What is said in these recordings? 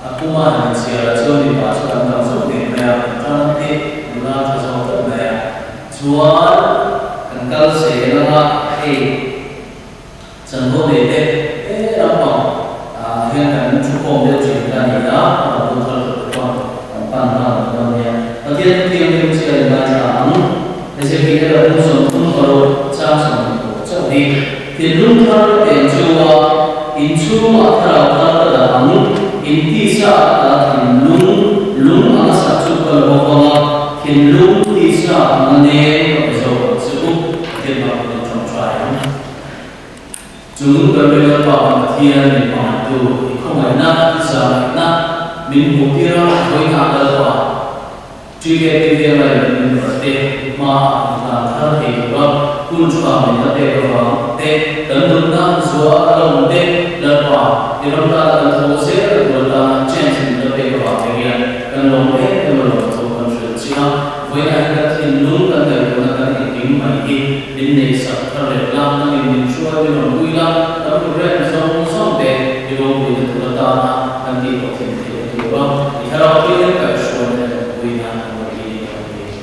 aku mah hancia Johnny Pasu tentang suku ya nanti bulan sesuatu ya jual engkau sehingga 정보 내에 apa yang kan cukup dia cerita ni dah betul pandang dunia. Tapi yang kita baca, macam kita ada musuh kalau cakap jadi film kalau penjua incu atau apa inti saat lung asa cukup kalau film tisa mana betul cukup kita chúng berbeda pada tiada di mana tu, kau nak bisa nak minumnya kau nak apa? Jika kita lagi berarti mah nak terhibur, pun juga minta terhibur, tentu nak suara untuk lepas. Dalam dalam proses dalam chance minta terhibur bagian dan lompat dalam proses siapa, kau nak kita minumkan terhibur lagi ini sekarang dalam ini suara dalam bulan tapi berada sama deh di dalam bulan terutama nanti waktu itu kalau kita kerasuan bulan ini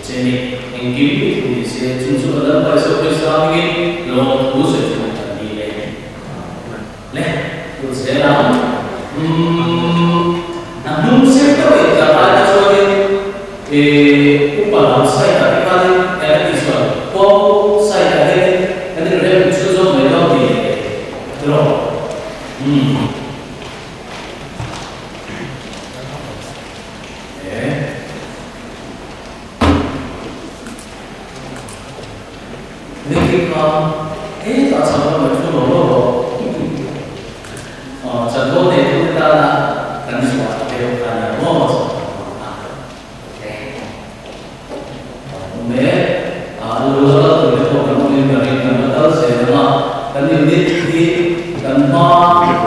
jadi yang kita bisa justru dalam bahasa Islam ini lo usah cuma tadi leh terus dalam namun saya tahu kalau ada suatu upaya saya tapi kalau ada isu kau saya ada rem susu mereka di terus ini kita tak sama betul loh contoh itu kita kan suatu perkara mau lulusan itu kemudian dari betul selama dan ini tanpa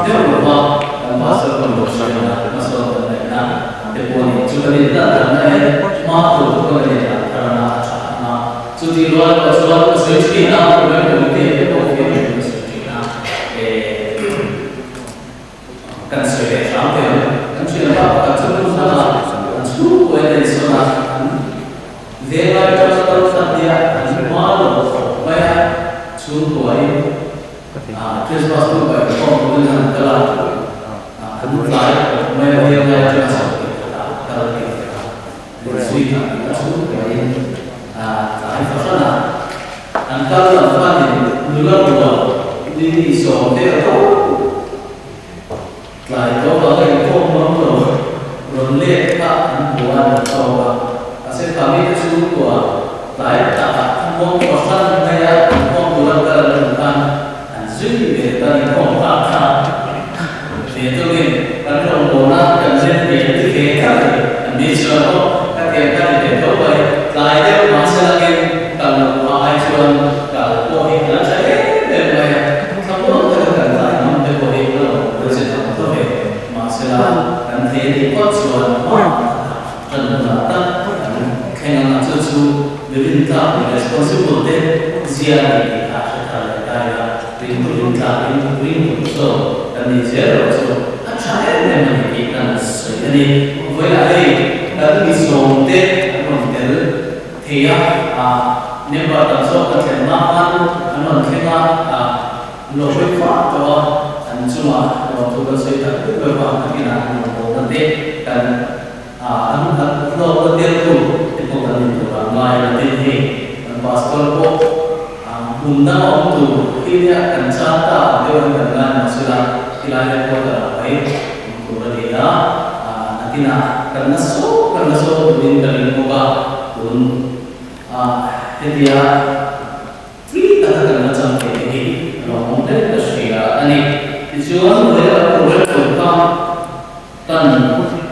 terlupa tanpa sebelumnya masuk dalam depan juga tidak ada masuk karena suci luar suatu suci nak berarti itu suci nak kan sudah sampai kan sudah apa kan sudah suruh ada sunnah Zela terus dia malu banyak suruh terus masuk ke komputer dalam mulai dia terus kalau kita suruh antara lawan dulu di software lại có cái phong mong rồi liệt các buồn sầu sẽ cảm thấy sự của lại cả phong có sân hay là phong buồn cả là ăn duy để ta phong phạm phạm thì tôi nghĩ các đồng bộ nào cần nên để thực hiện các đi sửa các cái để tốt vậy lại nếu mà sẽ là cái cần ai chọn cả bộ hình là sẽ để mà không có cái cần phải nắm cái bộ hình đó rồi sẽ không tốt hết mà sẽ là cần thế thì có chọn cần là tất khi nào làm cho chú đến ta thì responsibility riêng thì ta sẽ thay cái là đến ta đến số cần gì sẽ rồi số chắc chắn là mình chỉ cần xử lý với lại là cái số tết còn cái thì nếu mà tận số có thể mang ăn mình khi mà lối phát cho anh chú mà tôi có xây dựng cái cơ quan cái nào cũng có thể cần anh lo cái tiền tu thì cũng cần tu là ngoài là tiền gì passport ko bunda om tu khi cần sao ta đều cần làm sudah kilala ko ta ay cũng là nanti karena so din dari muka pun jadi ya cerita tentang macam ini kalau mungkin Asia ini tujuan mereka program kan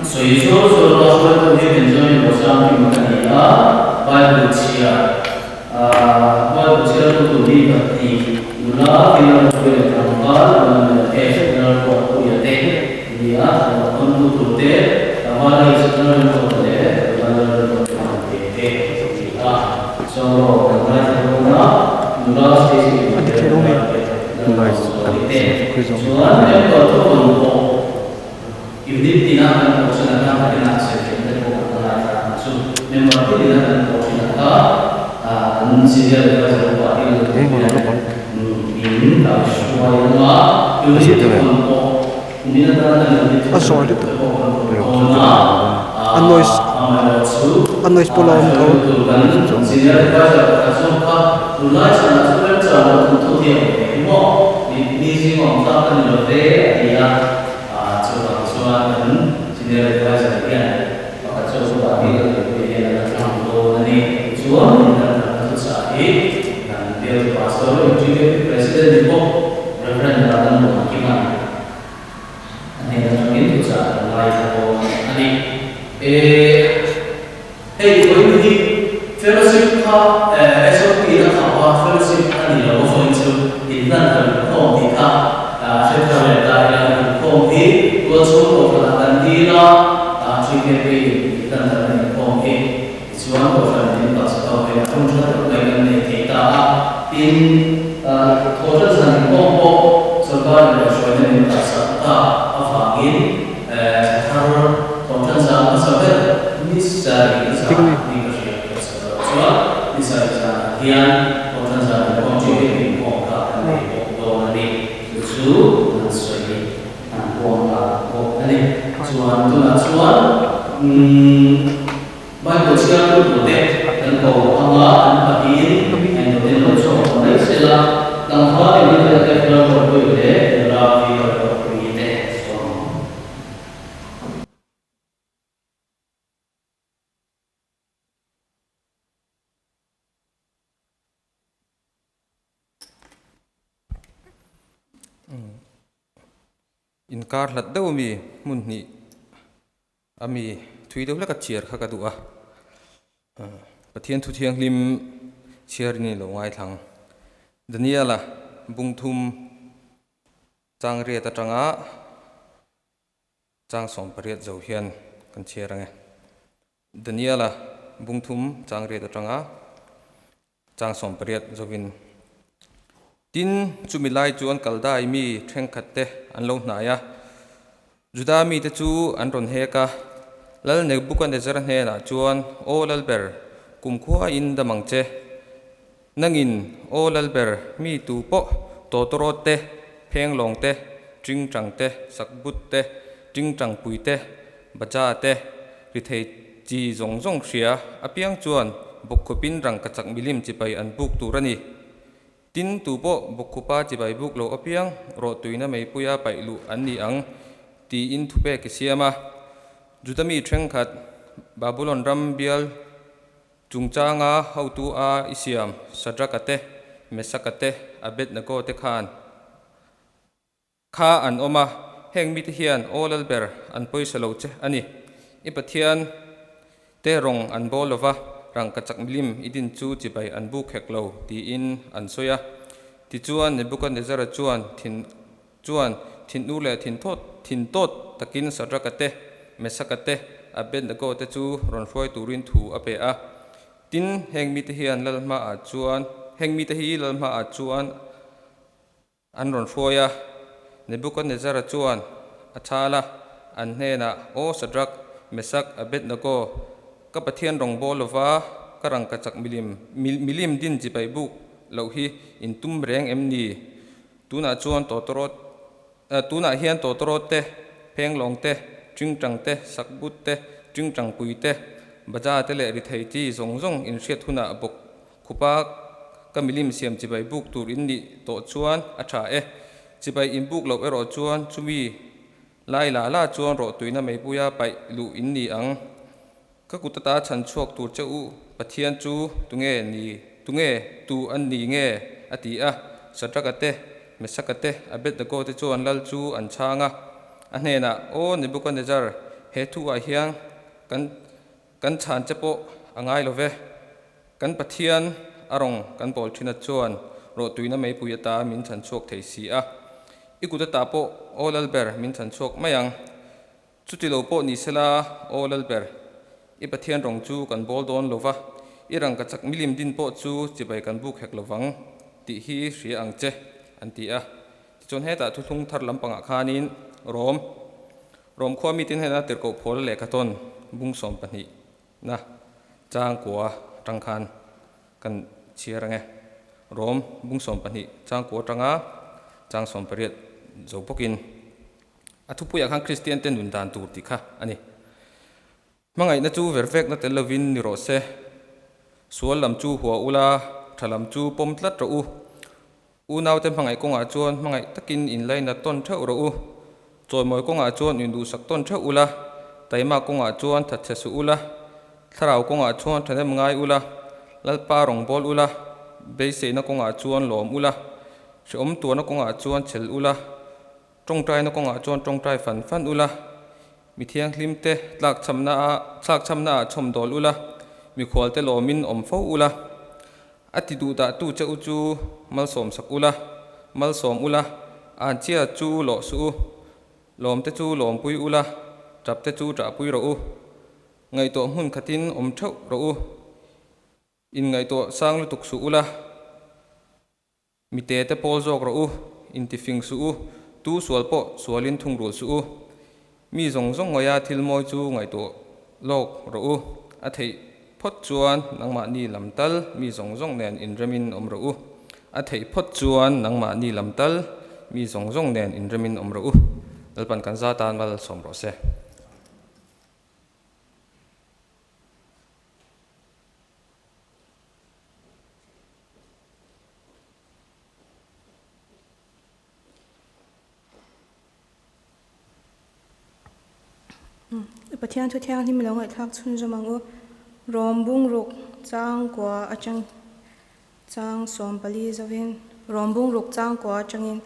soal soal itu menjadi bersama dengan dia baik Asia itu berarti mula kita boleh tanggal dan kita boleh ya dia untuk tu hamaरे external होते हैं so हमारे होना दूसरा स्टेज में so हमें तो na ma ina se ke de ko na ta su ne ma ti na na ko ti na ta an si ya de wa ko ti na in ta su wa ya ma yu ni ko ko ni na ta na ni ta so ri to an noise polo ko si ya de wa ta so ka la sa na sa cha na to ti mo ni si mo ta ta ni lo de ya dan sini ada sebagian maka coba dia lebih dalam dua ini tujuan dan selesai dan dia pastor juga presiden di bawah referendum dalam penghakiman ini dan mungkin bisa mulai dari ini ini fellowship ka SOP na kawa fellowship ani lo ko itu innan dan ko dika setelah dari ko diตัวช่วยตัวกันดีละช่วยกันไปตั้งแต่ในกองเองส่วนตัวกันดีต่อสัปดาห์เป็นคนที่เราไปกันในที่ตาดินตัวที่สันกองโบสัปดาห์เราช่วยในต่อสัปดาห์อาฝากินฮาร์ตัวที่สันสัปดาห์นิสัยสัปนี่ก็ใช่สัปดาห์ส่วนนิสัยสันเฮียนตัวที่สันกองช่วยเป็นกองกับในกองตัวนี้สู้นั่นสวยกองนี่ส่วนตัวนั้นส่วนบางตัวเชื่อตัวเด็กdan kau Allah dan Fahim yang itu tidak cocok dengan istilah dan hal ini tidak terkait berbeda dalam filosofi berbeda. Inkar lat deuh mi mun ni ami thui deuh laka chiar kha ka du'a pathian thu thiang lim chiar ni lo ngai thlang daniela bungthum chang re ta tanga chang som pariat zo hian kan chiar ange daniela bungthum chang re ta tanga chang som pariat zovin tin chumilai chu an kaldai mi threng khatte an lo hnaya juda mi te chu an ron heka lal ne bukan de zar hne na chuan o lal ber kum khuwa in da mangche nangin o lal ber mi tu po to torot te pheng long te tring trang te sakbut te tring trang pui te bacha te ri thei chi zong zong hria apiang chuan bokhopin rang kachak milim chipai an buk turani tin tu po bokhupa chibai buk lo apiang ro tuina mei puya pailu anni ang ti in thupe ke siama jutami threng khat babulon ram bial chungchanga hautu a isiam sadrakate mesakate abet na ko te khan kha an oma heng mi te hian olal ber an poisa lo che ani ipathian te rong an bolova rang kachak milim idin chu chibai an bu khek lo ti in an soya ti chuan ne bukan de zara chuan thin nu le thin tot takin sadrakate mesakate abet na ko te chu ron hroi turin thu ape a tin heng mi te hian lalma a chuan heng mi te hi lalma a chuan an ron hroia ne bukan de zara chuan athala an hena o sadrak mesak abet na ko ka pathian rong bolova karang kachak milim din jibai buk lo hi in tum reng emni tuna chuan totorot tuna hian totorot te pheng long te tringtang te sakbut te tringtang pui te baja te le ri thei chi zong zong in hriat huna bok khupa ka milim siam jibai buk tur in ni to chuan a tha e jibai in buk lo ero chuan chumi lai la chuan ro tuina mei puya pai lu in ni ang ka kutata chan chuak tur cheu pathian chu tunge tu an ni nge ati a satrakate mesakate abet da ko te chuan lal chu an changa a hnena o Nebuchadnezzar he thu a hiang kan chan chepo angai love kan pathian arong kan bol thina chuan ro tuina mei puyata min chan chuak thei si a ikutata po olal ber min chan chuak mayang chutilo po ni sela olal ber ipathian rong chu kan bol don lova irang kachak milim din po chu chibai kan buk hek lovang ti hi hri angche anti a chon heta thu thung thar lampanga khanin rom khwa mi tin hena tir ko phol le khaton bung som pani na chang kwa tang khan kan chiarange rom bung som pani chang kwa tanga chang som pariat zo pokin athupu ya khang christian ten dun dan tur ti kha ani mangai na chu vervek na telovin ni ro se sual lam chu huwa ula thalam chu pom tlat ro u naw te mangai konga chuan mangai takin in line na ton thau ro u choi moi konga chuan in du sak ton thau ula taima konga chuan that the su ula tharau konga chuan thane mangai ula lalpa rong bol ula beise na konga chuan lom ula shom tu na konga chuan chel ula trong trai na konga chuan trong trai fan fan ula mi thiang hlim te tlak chamna chom dol ula mi khwal te lomin om fo ula ati du da tu che uchu mal som sak ula mal som ula an chia chu lo su lom te chu lom pui ula trap te chu tra pui ro u ngai to hun khatin om thau ro u in ngai to sang lu tuk su ula mi te te pol jok ro u in ti fing su u tu sual po sualin thung rul su u mi zong zong ngoya thil moi chu ngai to lok ro u a thei phot chuan nangma ni lamtal mi zong zong nen in remin om ro u a thei phot chuan nangma ni lamtal mi zong zong nen in remin om ro u dalpan kan za tan mal som ro se Pathian thu thiang him lo ngai thak chhun zomangu rom bung ruk chang kwa achang chang som pali zawin rom bung ruk chang kwa changin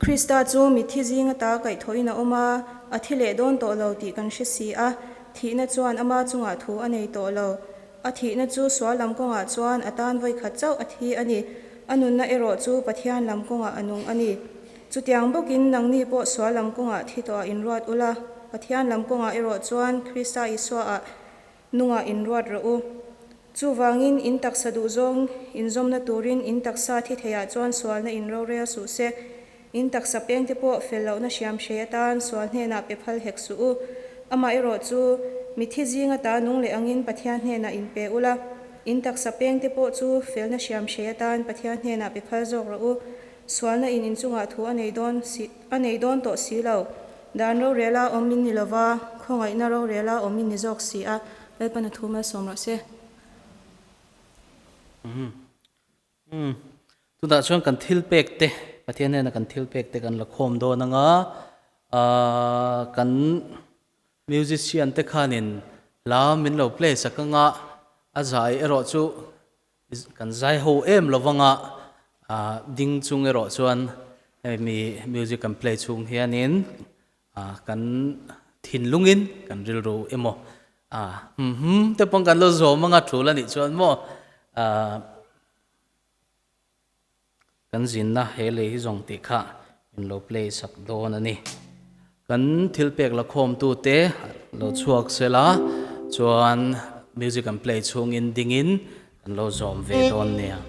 Krista chu mi thi jinga ta kai thoina oma athile don to lo ti kan hri si a thina chuan ama chunga thu anei to lo a thina chu swalam konga chuan atan voi kha chau a thi ani anun na ero chu pathian lam konga anung ani chutiang bokin nangni po swalam konga thi to in ruat ula pathian lam konga ero chuan Krista iswa a nunga in ruat ro u chu wangin in taksa du zong in zomna turin in taksa thi theya chuan swalna in ro rea su se in taksa peng te po fello na siam sheyatan swal hne na pe phal hek su u ama ero chu mithi jinga ta nung le angin pathian hne na in pe ula in taksa peng te po chu fel na siam sheyatan pathian hne na pe phal zok ro u swalna in chunga thu anei don to si lo dan ro rela omin ni lova khongai na ro rela omin ni jok si a lepana thuma som ro se tu da chuan kan thil pek te pathian hne na kan thil pek te kan la khom do na nga kan musician te khanin la min lo play sakanga azai ero chu kan zai ho em lovanga ding chung ero chuan mi music kan play chung hianin kan thin lungin kan ril ro emo te pong kan lo zo manga thula ni chuan mo kan zin na hele hi zong ti kha in lo play sak don ani kan thil pek la khom tu te lo chuak sela chuan music kan play chung in dingin kan lo zom ve don nia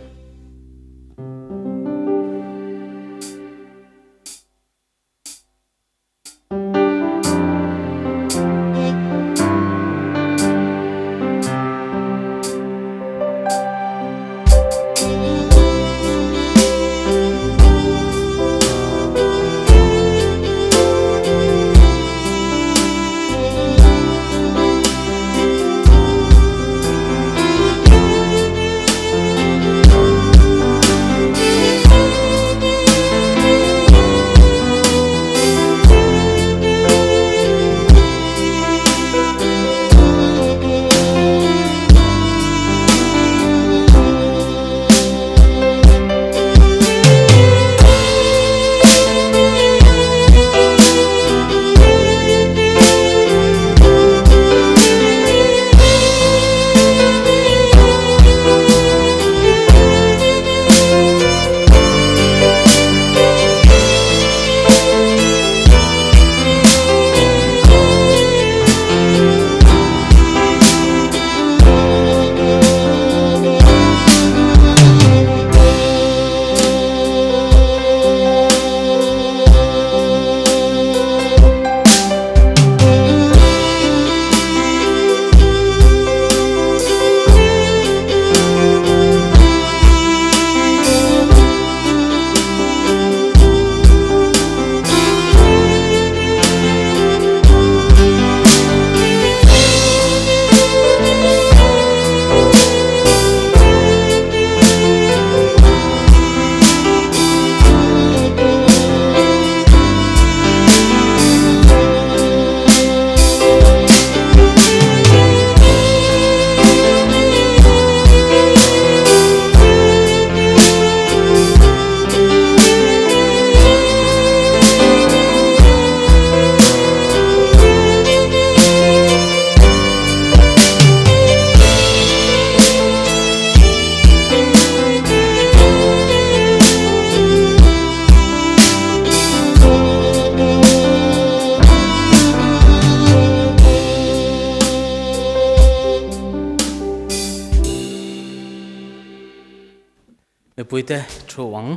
puite chuang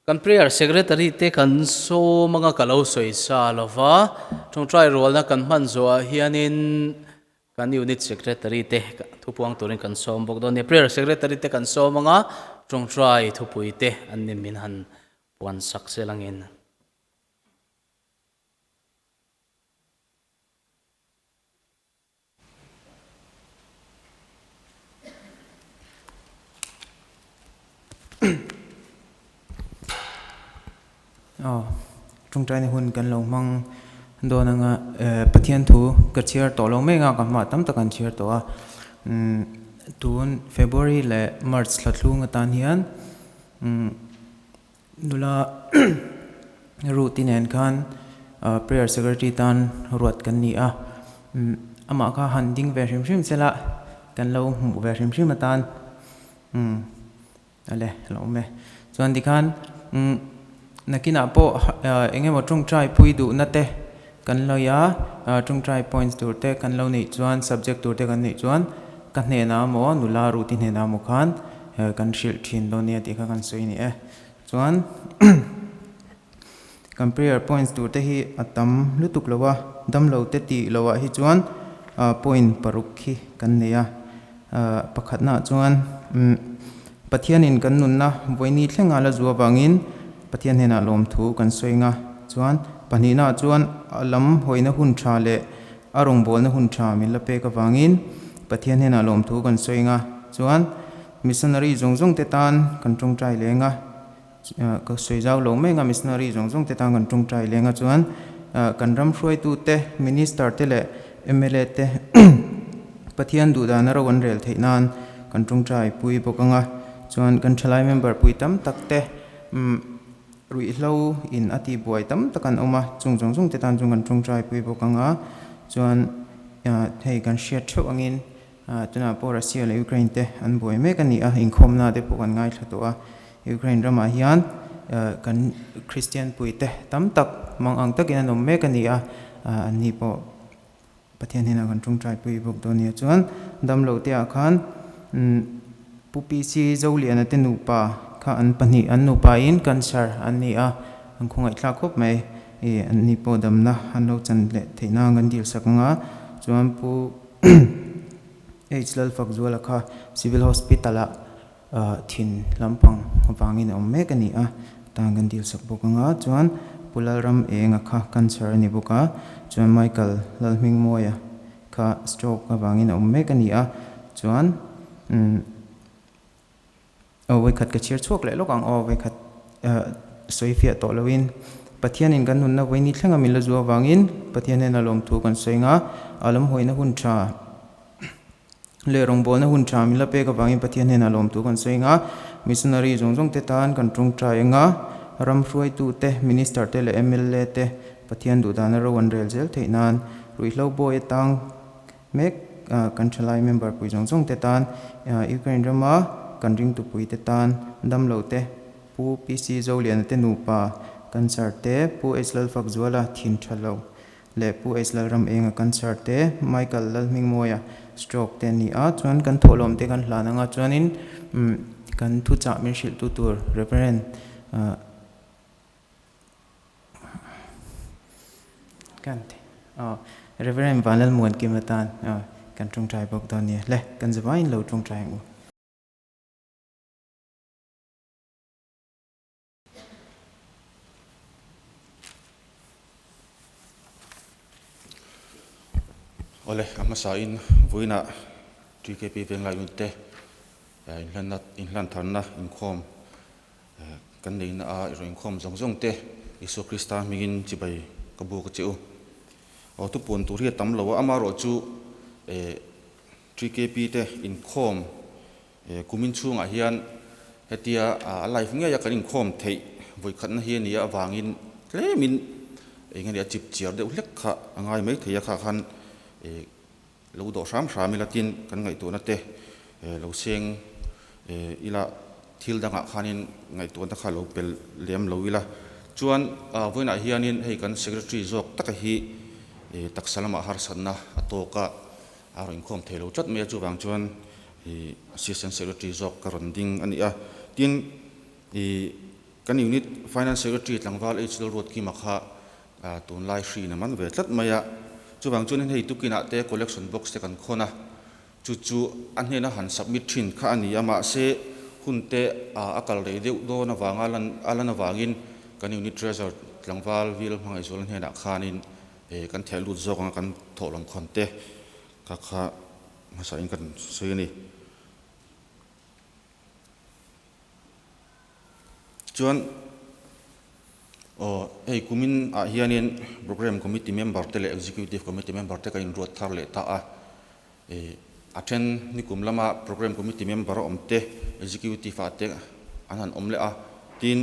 kan prayer secretary te kan so mga kalo soi sa lova trong try role na kan man zo hianin kan unit secretary te thupuang turin kan som bok don ne prayer secretary te kan so mga trong try thupuite an nin min han puan sak se langin trong trai này hun kan lo mang do na nga pathian thu ka chair to lo me nga ka ma tam ta kan chair to a tun February le March thlatlu nga tan hian nula routine en khan prayer secretary tan ruat kan ni a ama ka handing ve hrim sela kan lo mu ve hrim tan ale lo me chuan di khan nakina po enge mo tung try pui du na te kan lo ya tung try points tur te kan lo nei chuan subject tur te kan nei chuan kan ne na mo nula routine na mo khan kan shil thin lo ne ti kha kan soi ni e chuan kan prayer points tur te hi atam lutuk lowa dam lo te ti lowa hi chuan point paruk khi kan ne ya pakhat na chuan pathian in kan nun na voini thlenga la zuwa wangin pathian hena lom thu kan soinga chuan panina chuan alam hoina hun tha le arong bol na hun tha min la pe ka wangin pathian hena lom thu kan soinga chuan missionary zongjong te tan kan tung trai lenga ka soizau lo me nga missionary zongjong te tan kan tung trai lenga chuan kan ram hroi tu te minister te le MLA te pathian du da na ron rel theinan kan tung trai pui bokanga chuan kan thalai member pui tam tak te rui hlo in ati buai tam takan oma chung te tan chung kan chung trai pui bokanga chuan thei kan share theu angin tuna po Russia le Ukraine te an buai me kan ni a inkhom na te pokan ngai thatu a Ukraine rama hian kan Christian pui te tam tak mang ang takin anom me kan ni a ani po pathian hina kan chung trai pui bok do ni chuan dam lo te a khan pupi si zolian te nu pa kha an pani an nu pa in cancer an ni a an khungai thla khop mai an ni po dam na an lo chan le theina ngan dil sakanga chuan pu HLL fak zuala kha civil hospital a thin lampang wangin om me kani a tangan dil sak bokanga chuan pulal ram enga kha cancer ni boka chuan Michael lalming moya kha stroke wangin om me kani a chuan oi khat ka chir chuak le lokang oi khat soifia to lowin pathian in kan hun na voini thlenga min la zuwa wangin pathian en alom thu kan soinga alam hoina hun tha le rong bol na hun tha min la pe ka wangin pathian en alom thu kan soinga missionary zongjong te tan kan tung tra enga ram hruai tu te minister te le MLA te pathian du dana ro wan rel zel theinan rui hlo boy tang mek kan thalai member pui zongjong te tan Ukraine rama kan ring tu pui te tan dam lo te pu PC zolian te nu pa cancer te pu HLL fak zuala thin thalo le pu HLL ram enga cancer te Michael lalming moya stroke te ni a chuan kan tholom te kan hlana nga chuanin kan thu cha min shil tu tur reverend kan te reverend vanal muan kimatan kan tung trai bok don ni le kan zawain lo tung trai ngu ole ama sa in voina TKP venga yunte in lan thanna in khom kan nei na a ro in khom zongjong te Isu Krista mingin chibai kabu ka cheu o tu pon tu ria tam lo ama ro chu TKP te in khom kumin chunga hian hetia life nge ya kan in khom thei voi khat na hian ya wangin klemin engani a chip chiar de ulek kha angai mai theya kha khan lo do sam mi latin kan ngai tu na te lo seng ila thil danga khanin ngai tu na kha lo pel lem lo ila chuan voina hianin hei kan secretary jok taka hi taksalama har sanna atoka aro inkhom thelo chat me chu wang chuan assistant secretary zok karonding ani a tin kan unit finance secretary tlangwal HL road ki makha tun lai hri na man ve tlat maya chuwang chuan hei tukina te collection box te kan khona chu an hena han submit thin kha ani ama se hunte akal re deuh do na wanga alan awangin kan unit treasurer tlangwal vil hmangai zual hena khanin kan thelu zok kan tholong khonte kha masa in kan sei ni chuan hei kumin hianin program committee member te le executive committee member te kan ruat thar le ta attend ni kumlama program committee member omte executive ate anan omle a tin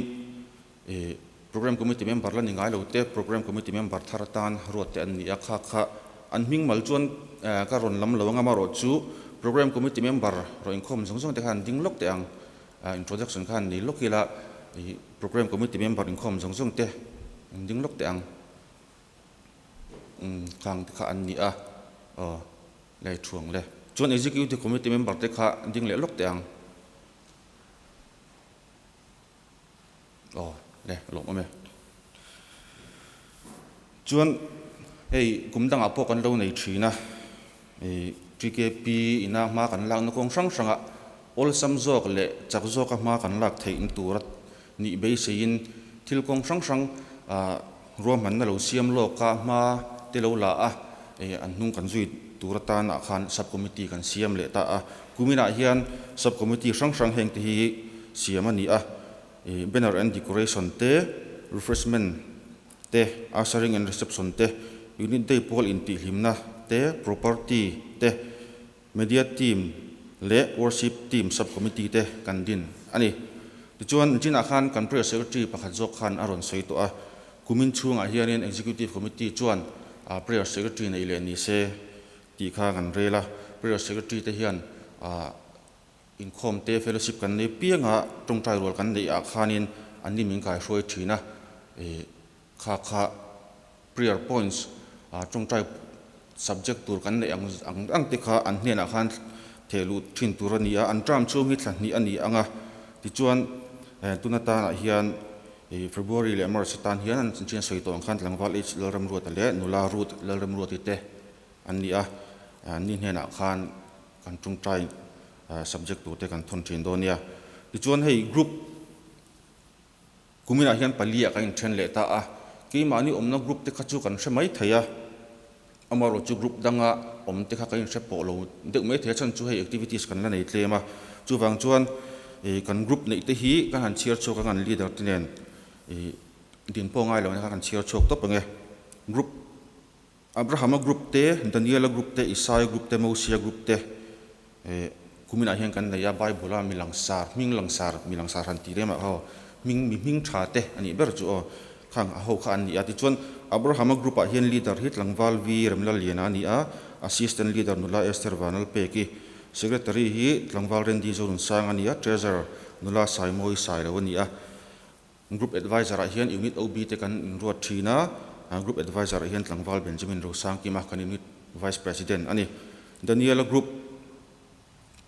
program committee member la ningai lo te program committee member tharatan ruat te an ni kha an ming mal chuan ka ron lam lawanga ma ro chu program committee member ro inkhom zong te khan ding lok te ang introduction khan ni lokila program committee member inkhom zong te ding lok te ang khang kha an ni a le thuang le chuan executive committee member te kha ding le lok te ang le lom ame chuan hei kumdang apo kan lo nei thina TKP ina ma kan lang no kong sang ol sam zok le chak zok ma kan lak thei in turat ni be sein thil kong sang rom man na lo siam lo ka ma te lo la an nung kan zui turata na khan sub committee kan siam le ta kumina hian sub committee sang heng te hi siam ani banner and decoration te refreshment te ushering and reception te unit day pol in ti hlimna te property te media team le worship team sub committee te kan din ani chuan jina khan kan prayer secretary pakhat jok khan aron soi to kumin chunga hianin executive committee chuan prayer secretary nei le ni se ti kha kan rela prayer secretary te hian inkhom te fellowship kan nei pianga tongtai rol kan nei khanin anni ming kai hroi thina kha prayer points tongtai subject tur kan nei ang te kha an hnen khan thelu thin turania an tram chu mi thla ni ani anga ti chuan tunata hian February le March tan hian an chen soi tong khan tlangwal h lalram ruat le nula root lalram ruat te ania ni hena khan kan tongtai subject tu te kan thon thin donia ti chuan hei group kumina hian palia ka in then le ta ki mani omna group te khachu kan hремai thaya amaro chu group danga om te kha ka in hre po lo de me the chan chu hei activities kan la nei tlema chu wang chuan kan group nei te hi kan han chair chok kan leader tinen din po ngai lo na kan chair chok to pange group Abraham group te Daniel group te Isai group te Mosia group te kumina hian kan leya bible a ming langsar han ti rema ho ming tha te ani ber chu khang a ho kha an ni ati chuan Abraham group a hian leader hit langwal vi remla liana ni assistant leader nula Esther Vanal Peki secretary hi langwal rendi zon sang ani treasurer nula Saimoi Sailo ni group advisor a hian unit OB te kan ruat thina group advisor a hian langwal Benjamin Rosang ki ma kan unit vice president ani Daniel group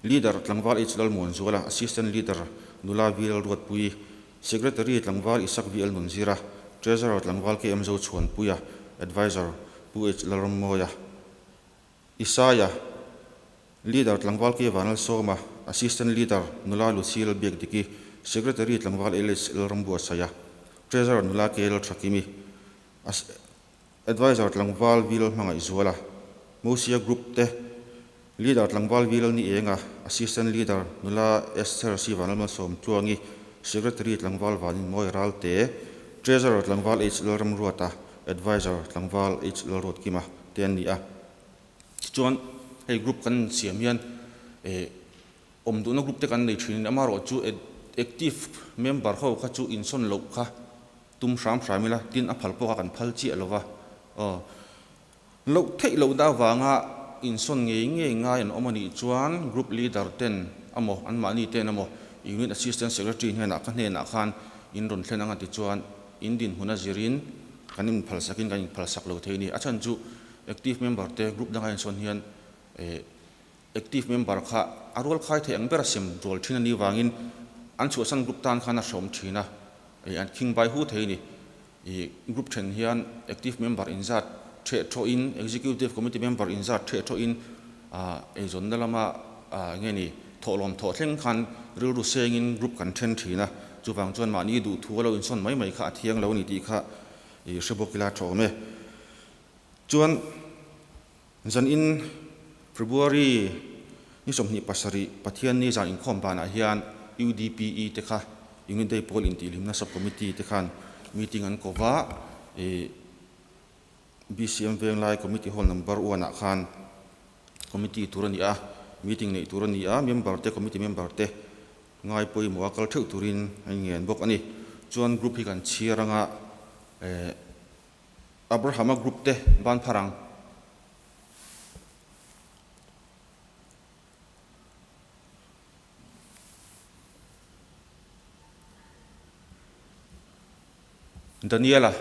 leader tlangwal HL Monzuala assistant leader nula vil ruat pui secretary tlangwal Isak VL Nunzira treasurer tlangwal KM Zo Chuan puya advisor pu HL Moya Isaya leader tlangwal K Vanal Soma assistant leader nula Lucille Biagdiki secretary tlangwal LS Rambu Saya treasurer nula KL Thakimi advisor tlangwal vil manga izuala Mosia group te leader tlangwal vil ni enga assistant leader nula Esther Sivanal Som Tuangi secretary tlangwal Vanin Moi Ralte treasurer tlangwal HL Ram Ruata advisor tlangwal HL Rot Kima ten ni chuan hei group kan siam hian omduna group te kan nei thin amaro chu active member ho kha chu inson lo kha tum shramila tin a phal po kan phal chi alova lo thei lo da wanga inson nge nga en omani chuan group leader ten amo an mani ten amo unit assistant secretary hena ka hna khan in ron thlenanga ti chuan indin huna zirin kanin phal sakin kan phal sak lo theini achan chu active member te group danga inson hian active member kha arol khai the ang berasim rol thina ni wangin an chu san group tan khana som thina an king bai hu theini group then hian active member in zat the tho in executive committee member in zat the tho in zon dalama nge ni tholom tho thleng khan ru sengin group kan then thina chuwang chuan ma ni du thu lo in son mai kha thiang lo ni ti kha shebokila thome chuan zan in February ni somni pasari pathian ni zan in khom bana hian UDPE te kha Union Day Poll in Tilhimna Subcommittee te khan meeting an kova BCM Veng Lai Committee Hall number 1 a khan committee turani a meeting nei turani a member te committee member te ngai poi mo kal theu turin ngen bok ani chuan group hi kan chiaranga Abraham group te ban pharang Daniela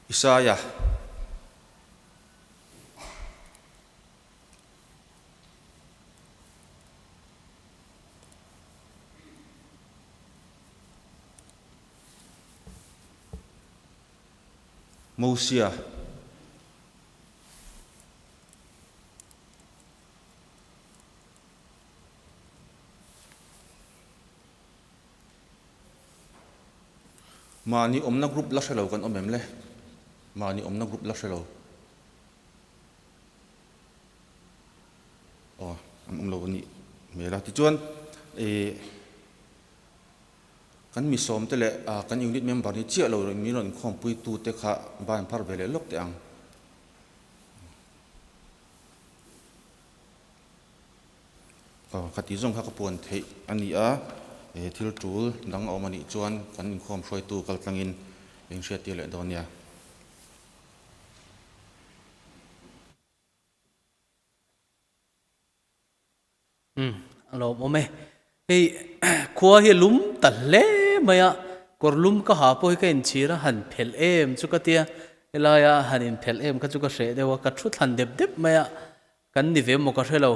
Isaiah Mosia Mani omna group la shalo kan omem le Mani omna group la shalo lo ni mela ti chuan kan mi som te le kan unit member ni chia lo mi ron khom pui tu te kha ban phar vele lok te ang khati zong kha ka pon thei ani a thil tul dang omani chuan kan in khom hroi tu kal tlangin eng hria ti le donia alo mome ei khua hi lum talle maya kor lum ka ha poi ka in chira han phel em chu ka tia elaya hanin phel em ka chu ka hre dewa ka thu than dep dep maya kan ni ve mo ka hrelo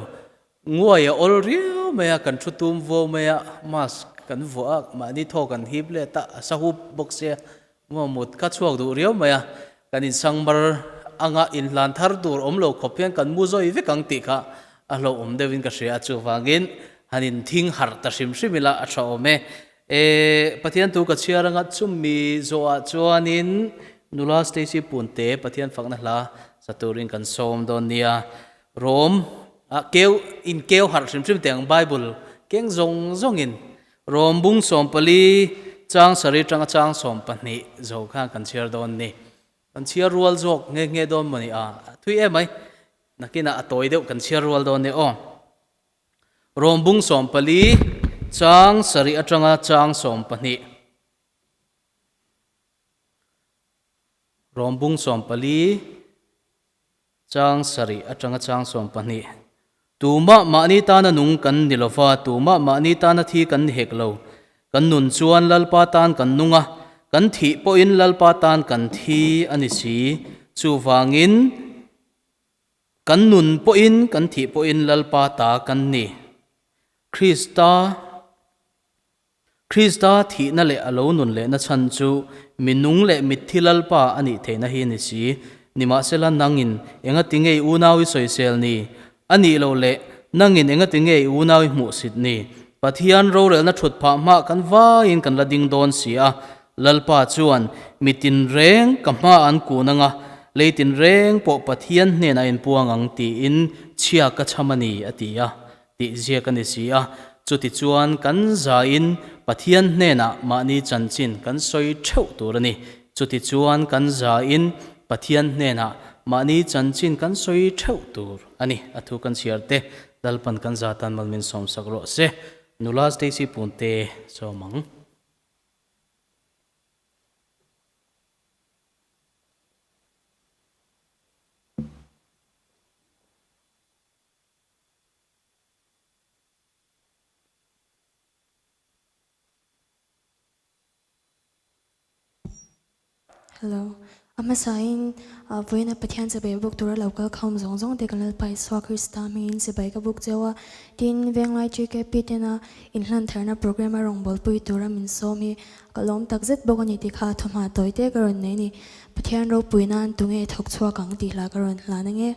nguaya ol rio maya kan thu tum vo maya mas kan vo ma ni tho kan hip le ta sahu box ya mo mut ka chuak du rio maya kan in sangbar anga in lan thar dur omlo khopian kan mu zo i ve kang ti kha alo devin ka hria chu wangin hanin thing har ta sim simila a tha ome pathian tu ka chiaranga chummi zo a chuanin nula Stacy punte pathian fakna hla saturin kan som don nia rom keu in keu har sim sim teng bible keng zong zongin rom bung som pali chang sari chang som pani zo kha kan chiar don ni kan chiar rual jok nge don mani thui emai nakina atoi deuh kan chiar rual don ni rom bung som pali chang sari atanga chang som pani rom bung som pali chang sari atanga chang som pani tuma mani ta na nung kan nilofa tuma mani ta na thi kan heklo kan nun chuan lalpa tan kan nunga kan thi po in lalpa tan kan thi ani si chu wangin kan nun po in kan thi po in lalpa ta kan ni Krista thi na le alo nun le na chan chu minung le mithilal pa ani theina hi ni si nima sela nangin enga tingei unawi soisel ni ani lo le nangin enga tingei unawi mu sit ni pathian ro rel na thut pha ma kan va in kan lading don sia lalpa chuan mitin reng kama an ku nanga leitin reng po pathian hne na in puang ang ti in chia ka chamani atia ti zia kan sia chuti chuan kan za in pathian hne na mani chanchin kan soi theu turani chuti chuan kan za in pathian hne na mani chanchin kan soi theu tur ani athu kan siarte dalpan kan za tan malmin som sakro se nula Stacy punte somang Hello. Amasain voina pathian se bebuk tura local khom zong zong de kalal pai swa krista min se bai ka buk chewa tin veng lai chi ke pitena in hlan tharna program a rong bol pui tura min somi kalom takzet bogani ti kha thoma toite karon nei ni pathian ro puina an tunge thok chua kang ti la karon hlanange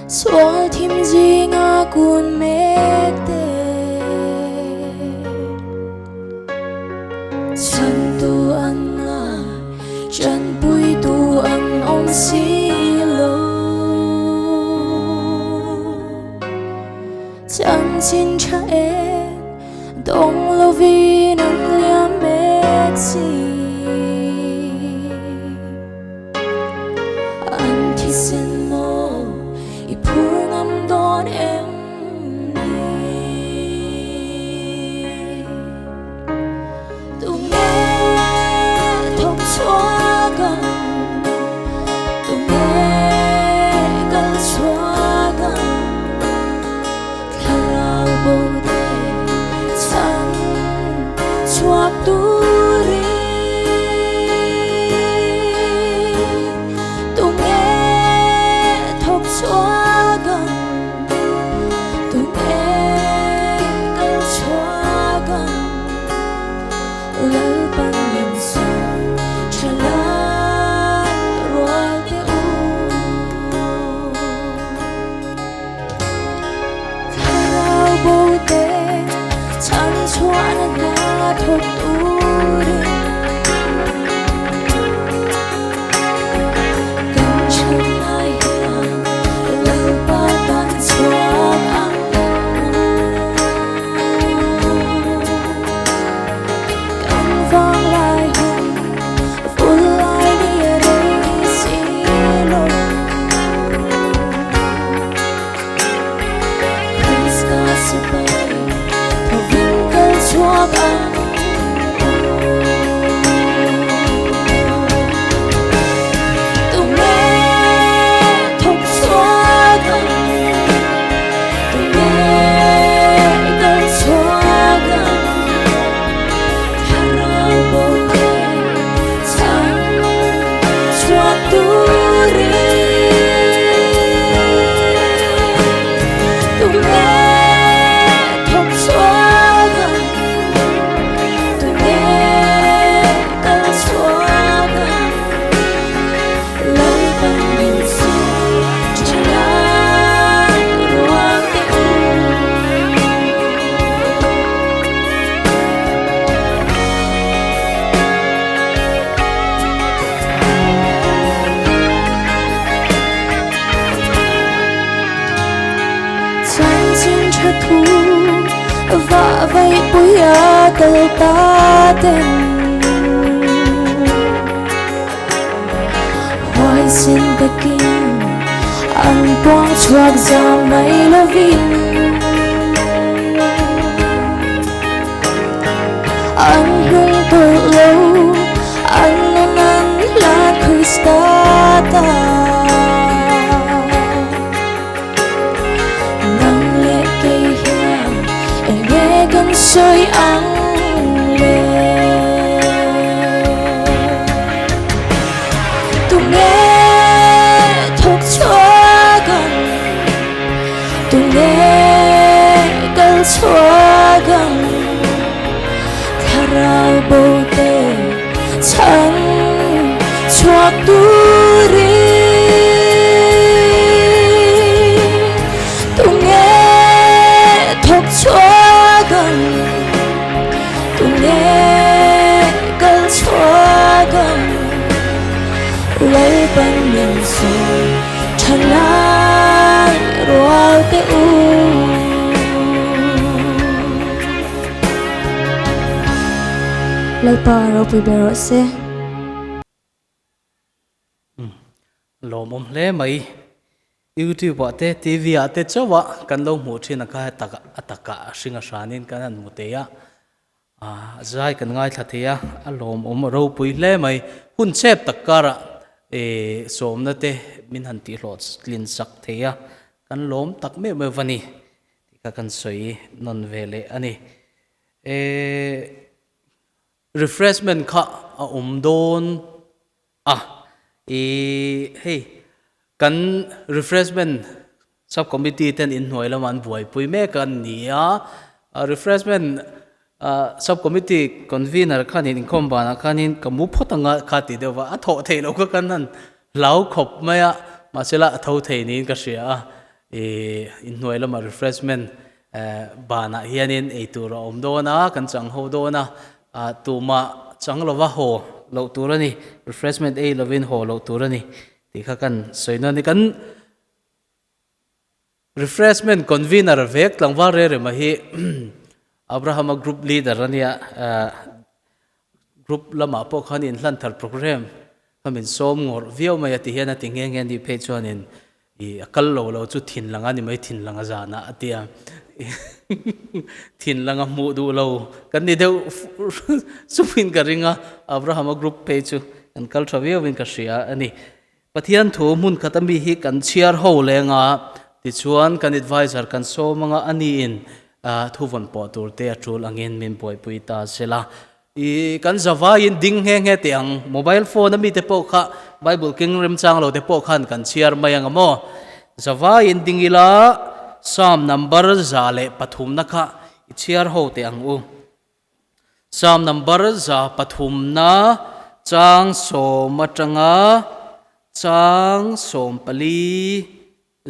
Xóa thêm gì ngã cuốn mê tê chân tu ăn ngã chân bùi tu ăn ông xí lô chẳng xin cha em đông lâu vì nắng liam mê gì anh thì xin mô Ipurngam don em ni tu nghe thong xóa gần tu nghe gần xóa gần khao bầu đê chân xóa tu ri tu nghe thong xóa Thốt u đi gần chân ai hiền lâu ba tan xóa ăn căng vang lại hùng vui lại đi ở đây xí lô Christ sẽ bay thầu vinh cơn xóa ăn thu và vây bụi tờ ta tên hoài xin ta kinh anh quang chuộc ra mấy là vin anh hung tội lâu anh là Christa ta soi ăn lên tu nghe thốt xóa gần tu nghe gần xóa gần khao bầu tê chân chuộc tu ri tu nghe thốt xóa gần tu nghe cơn xóa gần lấy bên miền rồi chân lại rồi te u lấy pa rồi bero se lom hle mai YouTube te TV te chawa kan lo mu thina ka ataka singa sanin kan an muteya zai kan ngai thatia alom ro pui hle mai hun chep takara somna te min han ti hlot clean sak theya kan lom tak me vani ka kan soi non vele ani refreshment kha don hey kan refreshment subcommittee ten in hoi laman buai pui me kan nia refreshment subcommittee convener khanin inkombana khanin kamu photanga khati dewa atho thei lo ka kanan lau khop maya masela atho thei ni ka sia in hoi lama refreshment bana hianin eitura omdona kan chang ho dona tuma changlova ho lo turani refreshment lovin ho lo turani tikha kan soina ni kan refreshment convener vek tlangwa re ma hi Abraham group leader ania group lama po khan in hlan thar program kamin som ngor viau mai ati hian ati nge di phe chuanin akal lo chu thin langa ni mai thin langa zana atia thin langa mu du lo kan ni deu supin karinga Abraham group phe chu kan kal thaviau win ka sia ani pathian thu mun khatami hi kan chiar ho lenga ti chuan kan advisor kan so manga ani in thu von po tur te atul angin min poi pui ta sela kan zawa in ding he tiang mobile phone mi te po kha bible king rem chang lo te po khan kan chiar mayang mo zawa in dingila psalm number zale pathum na kha chiar ho te ang u psalm number za pathum na chang so matanga chang som pali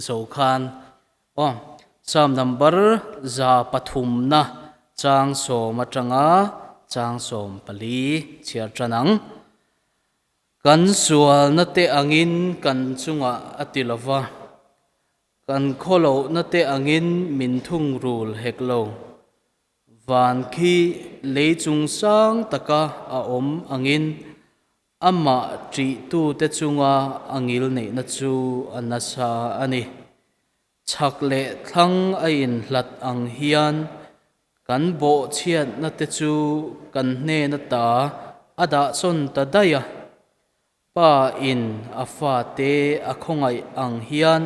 zo khan psalm number za pathum na chang so matanga chang som pali chiar chanang kan sual na te angin kan chunga atilova kan kholo na te angin min thung rul heklo van khi leichung sang taka a om angin ama tri tu te chunga angil nei na chu anasa ani chakle thlang a in hlat ang hian kan bo chiat na te chu kan hne na ta ada son ta daya pa in afa te akhongai ang hian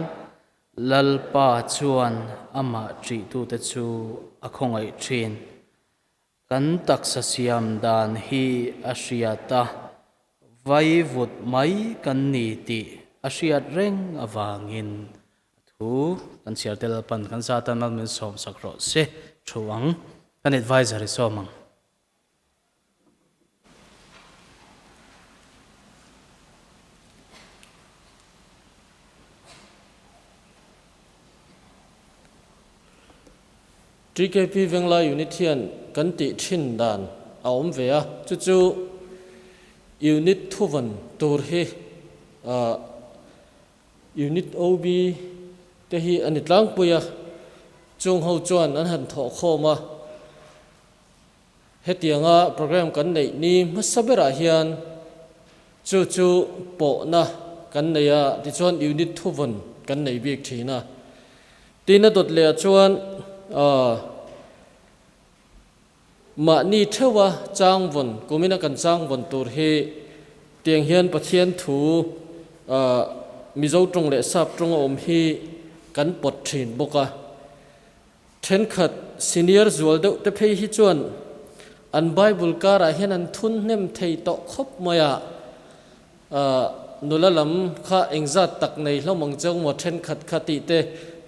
lalpa chuan ama tri tu te chu akhongai thin kan taksa siam dan hi asriata vai vut mai kan ni ti asriat reng awangin thu kan siar tel pan kan sa tan mal min som sakro se thuang kan advisor somang GKP Vengla Unitian kan ti thin dan a om ve a chu unit thuvan tur hi unit OB te hi anitlang puya chung ho chuan an han tho khoma hetianga program kan nei ni masabera hian chu po na kan neya ti chuan unit thuvan kan nei bik thina tina dot le chuan ma ni thewa changwon kumina kan changwon tur hi tiang hian pathian thu mizo tung le sap tung om hi kan pot thin boka then khat senior zual de te phei hi chuan an bible kara hian an thun nem thei to khop maya nulalam kha engzat tak nei hlomang chang mo then khat khati te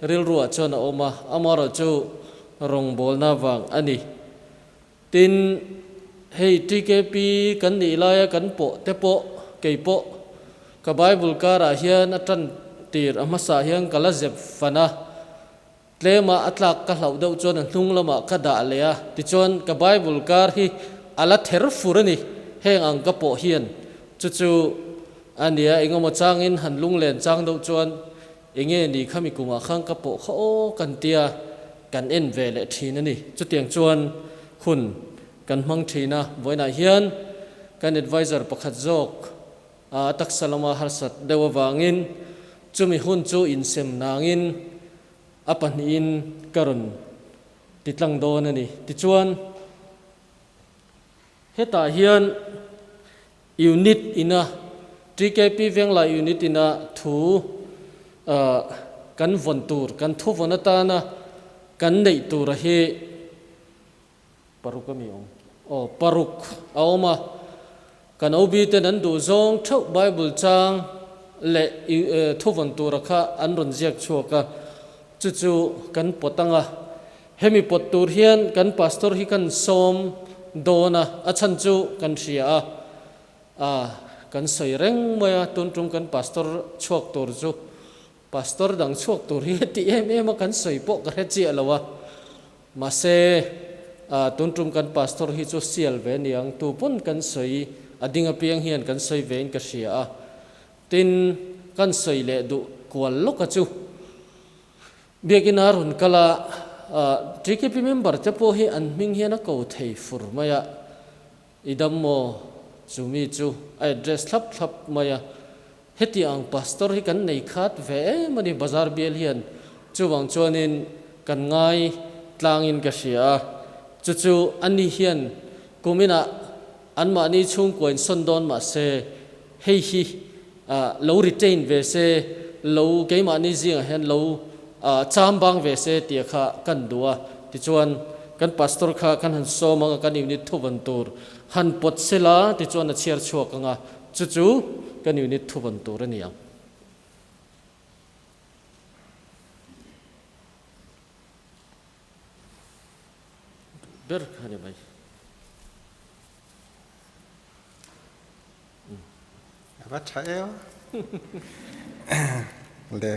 ril ruwa chuan oma amaro chu rong bol na wang ani tin hei TKP kan ni laya kan po te po kei po ka bible kara hian atan tir amasa hian kala zep fana tlema atlak ka hlau deuh chuan an hnung lama ka da leya ti chuan ka bible kar hi ala ther furani heng ang ka po hian chu ania engoma changin hanlung len chang deuh chuan enge ni khami kuma khang ka po kho kan tia kan en vele thinani chu tiang chuan hun kan mang thina voina hian kan advisor pakhat jok tak salama harsat dewa wangin chumi hun chu in sem nangin apan in karun titlang don ani ti chuan heta hian unit ina TKP veng la unit ina thu kan von tur kan thu von atana kan nei tur hi paruk mi ong paruk aoma kan obi ten an du zong thau bible chang le thu von tur kha an ron jiak chuaka chu kan potanga hemi pot tur hian kan pastor hi kan som dona achan chu kan ria kan soi reng maya tuntum kan pastor chuak tur chu pastor dang chuak tur hi ti em kan soi po ka he chi alawa ma se tuntum kan pastor hi chu sial ve niang tu pun kan soi adinga piang hian kan soi vein ka ria tin kan soi le du kwal loka chu biakina run kala TKP member te po hi an ming hian a ko thei fur maya idam mo chumi chu address thlap maya heti ang pastor hi kan nei khat ve mani bazar bial hian chuwang chuanin kan ngai tlangin ka sia chu ani hian kumina anma ni chung koin sondon ma se hei hi lo retain ve se lo keima ni zinga hen lo chambang ve se tia kha kan dua ti chuan kan pastor kha kan han so manga kan unit thuban tur han pot sela ti chuan a chiar chuak anga chu kan unit thuban tur ania ber khane bai apa chayo le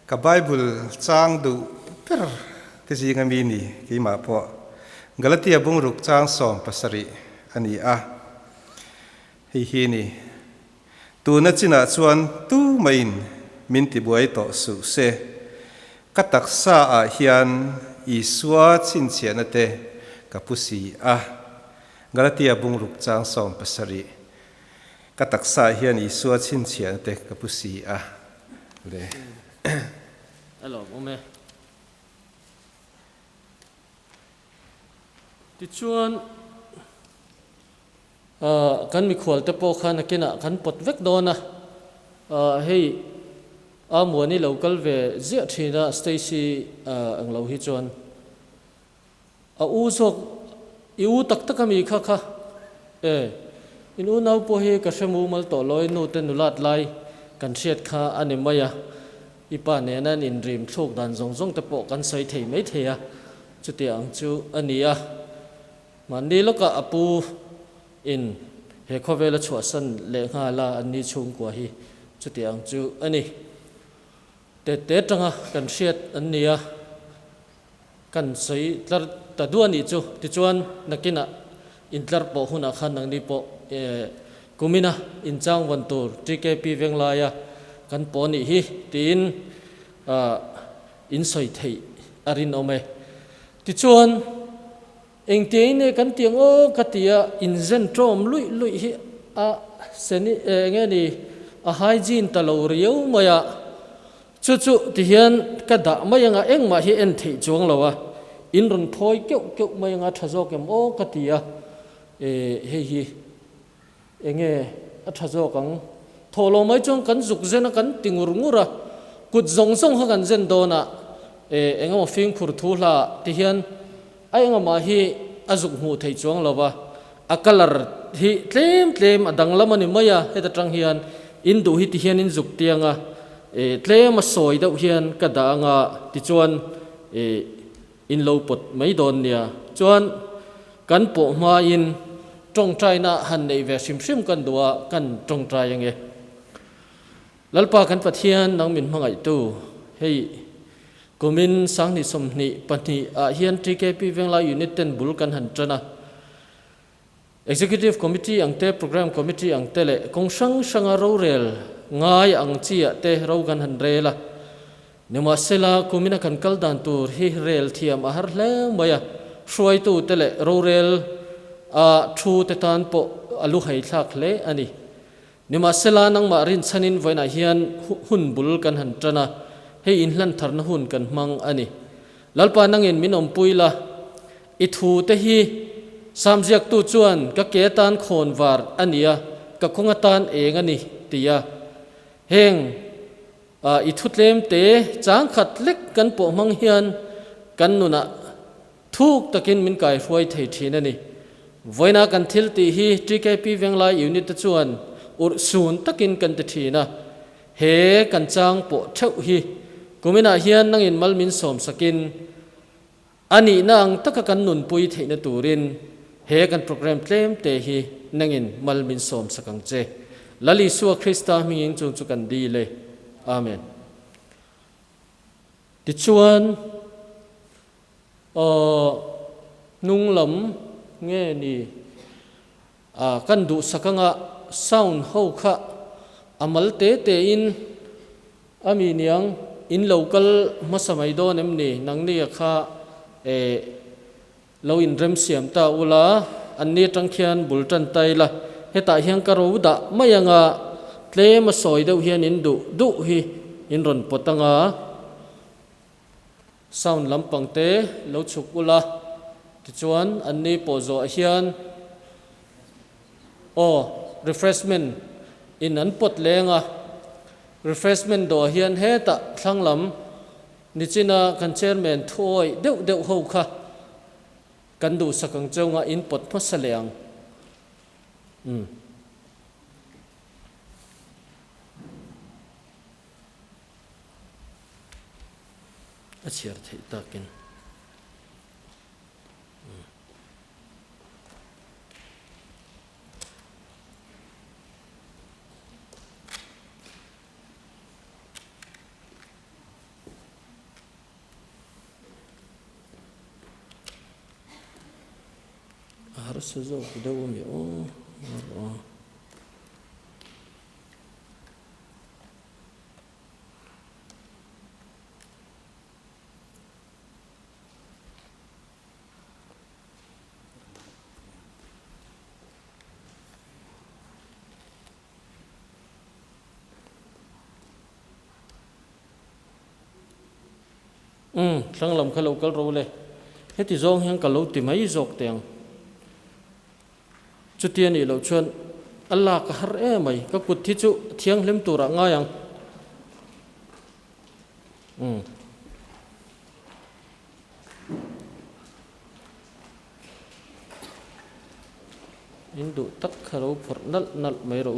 ka bible chang du per ti ji ngami ni ki ma po galatia bung ruk chang som pasari ani hi ni tu na china chuan tu main min ti buai to su se katak sa a hian isua chin chian ate kapusi galatia bung ruk chang som pasari katak sa hian isua chin chian ate kapusi le alo ome ti chuan kan mi khwal te po khan akina kan pot vek dona hei amwani local ve zia thina Stacy anglo hi chuan u zok u tak mi kha in u nau po hi ka shemu mal to loi no ten nulat lai kan thiat kha ani maya ipa ne nan in dream thok dan zong te po kan sai thei mai theya chuti ang chu ania mani loka apu in he khovela chuasan le nga la ani chung kwa hi chuti ang chu ani te tanga kan thiat ania kan sai tlar ta du ani chu ti chuan nakina in tlar po huna khan ang ni po kumina in chang wan tur TKP venglaya kan poni hi tin in soi thei arin ome ti chuan engte ne kan tiang o katia in zen trom lui hi seni ngani hygiene talo riau maya chu ti hian ka da mayanga engma hi en thei chuang lawa in run phoi keu mayanga thazok em o katia hi enge thazok ang tholo mai chong kan zuk zena kan tingur ngura kut zong ha kan zen dona engama fing khur thula ti hian ainga ma hi azuk hu thei chuang lawa akalar hi tlem adang lamani maya heta tang hian in du hi ti hian in zuk tianga tlem a soi deuh hian ka da anga ti chuan in lo pot mai don nia chuan kan po ma in trong trai na han nei ve sim kan dua kan trong trai ange lalpa kan pathian nang min mangai tu hei kumin sang ni som ni pani hian TKP vengla unit ten bul kan han trana executive committee ang te program committee ang tele kong sanga ro rel ngai ang chia te ro kan han rela nema sela kumina kan kaldan tur hi rel thiam a har hle maya shoi tu tele ro rel thu te tan po alu hai thak le ani nima sela nang ma rin chanin voina hian hun bul kan han trana hei in hlan tharna hun kan mang ani lalpa nangin minom puila I thu te hi samjiak tu chuan ka ke tan khon war ania ka khonga tan eng ani tia heng I thutlem te chang khat lek kan po mang hian kan nuna thuk takin min kai huai thei thin ani voina kan thil ti hi TKP venglai unit te chuan ur sun takin kan te thina he kan chang po theu hi kumina hian nangin malmin som sakin ani nang taka kan nun pui theina turin he kan program tlem te hi nangin malmin som sakang che lali suwa Krista mingin chung chu kan di le amen ti chuan nung lam nge ni kan du sakanga sound ho kha amal te te in ami niang in local masamai don em ni nang ni kha lo in rem siam ta ula anni tangkhian bultan taila heta hiang karo da mayanga tle ma soi deuh hian in du hi in ron potanga sound lampang te lo chuk ula tichuan anni pozo hian refreshment in an pot lenga refreshment do hian heta thanglam nichina kan chairman thoi deuh ho kha kan du sakang chunga in pot phasaleang achiar thei takin harus zo dawo mi thlang lam khalo kal ro le heti zong hiang kalo ti mai zok teng chutian I lo chuan Allah ka har e mai ka kut thi chu thiang hlem tura nga yang indu tak khalo phor nal mai ro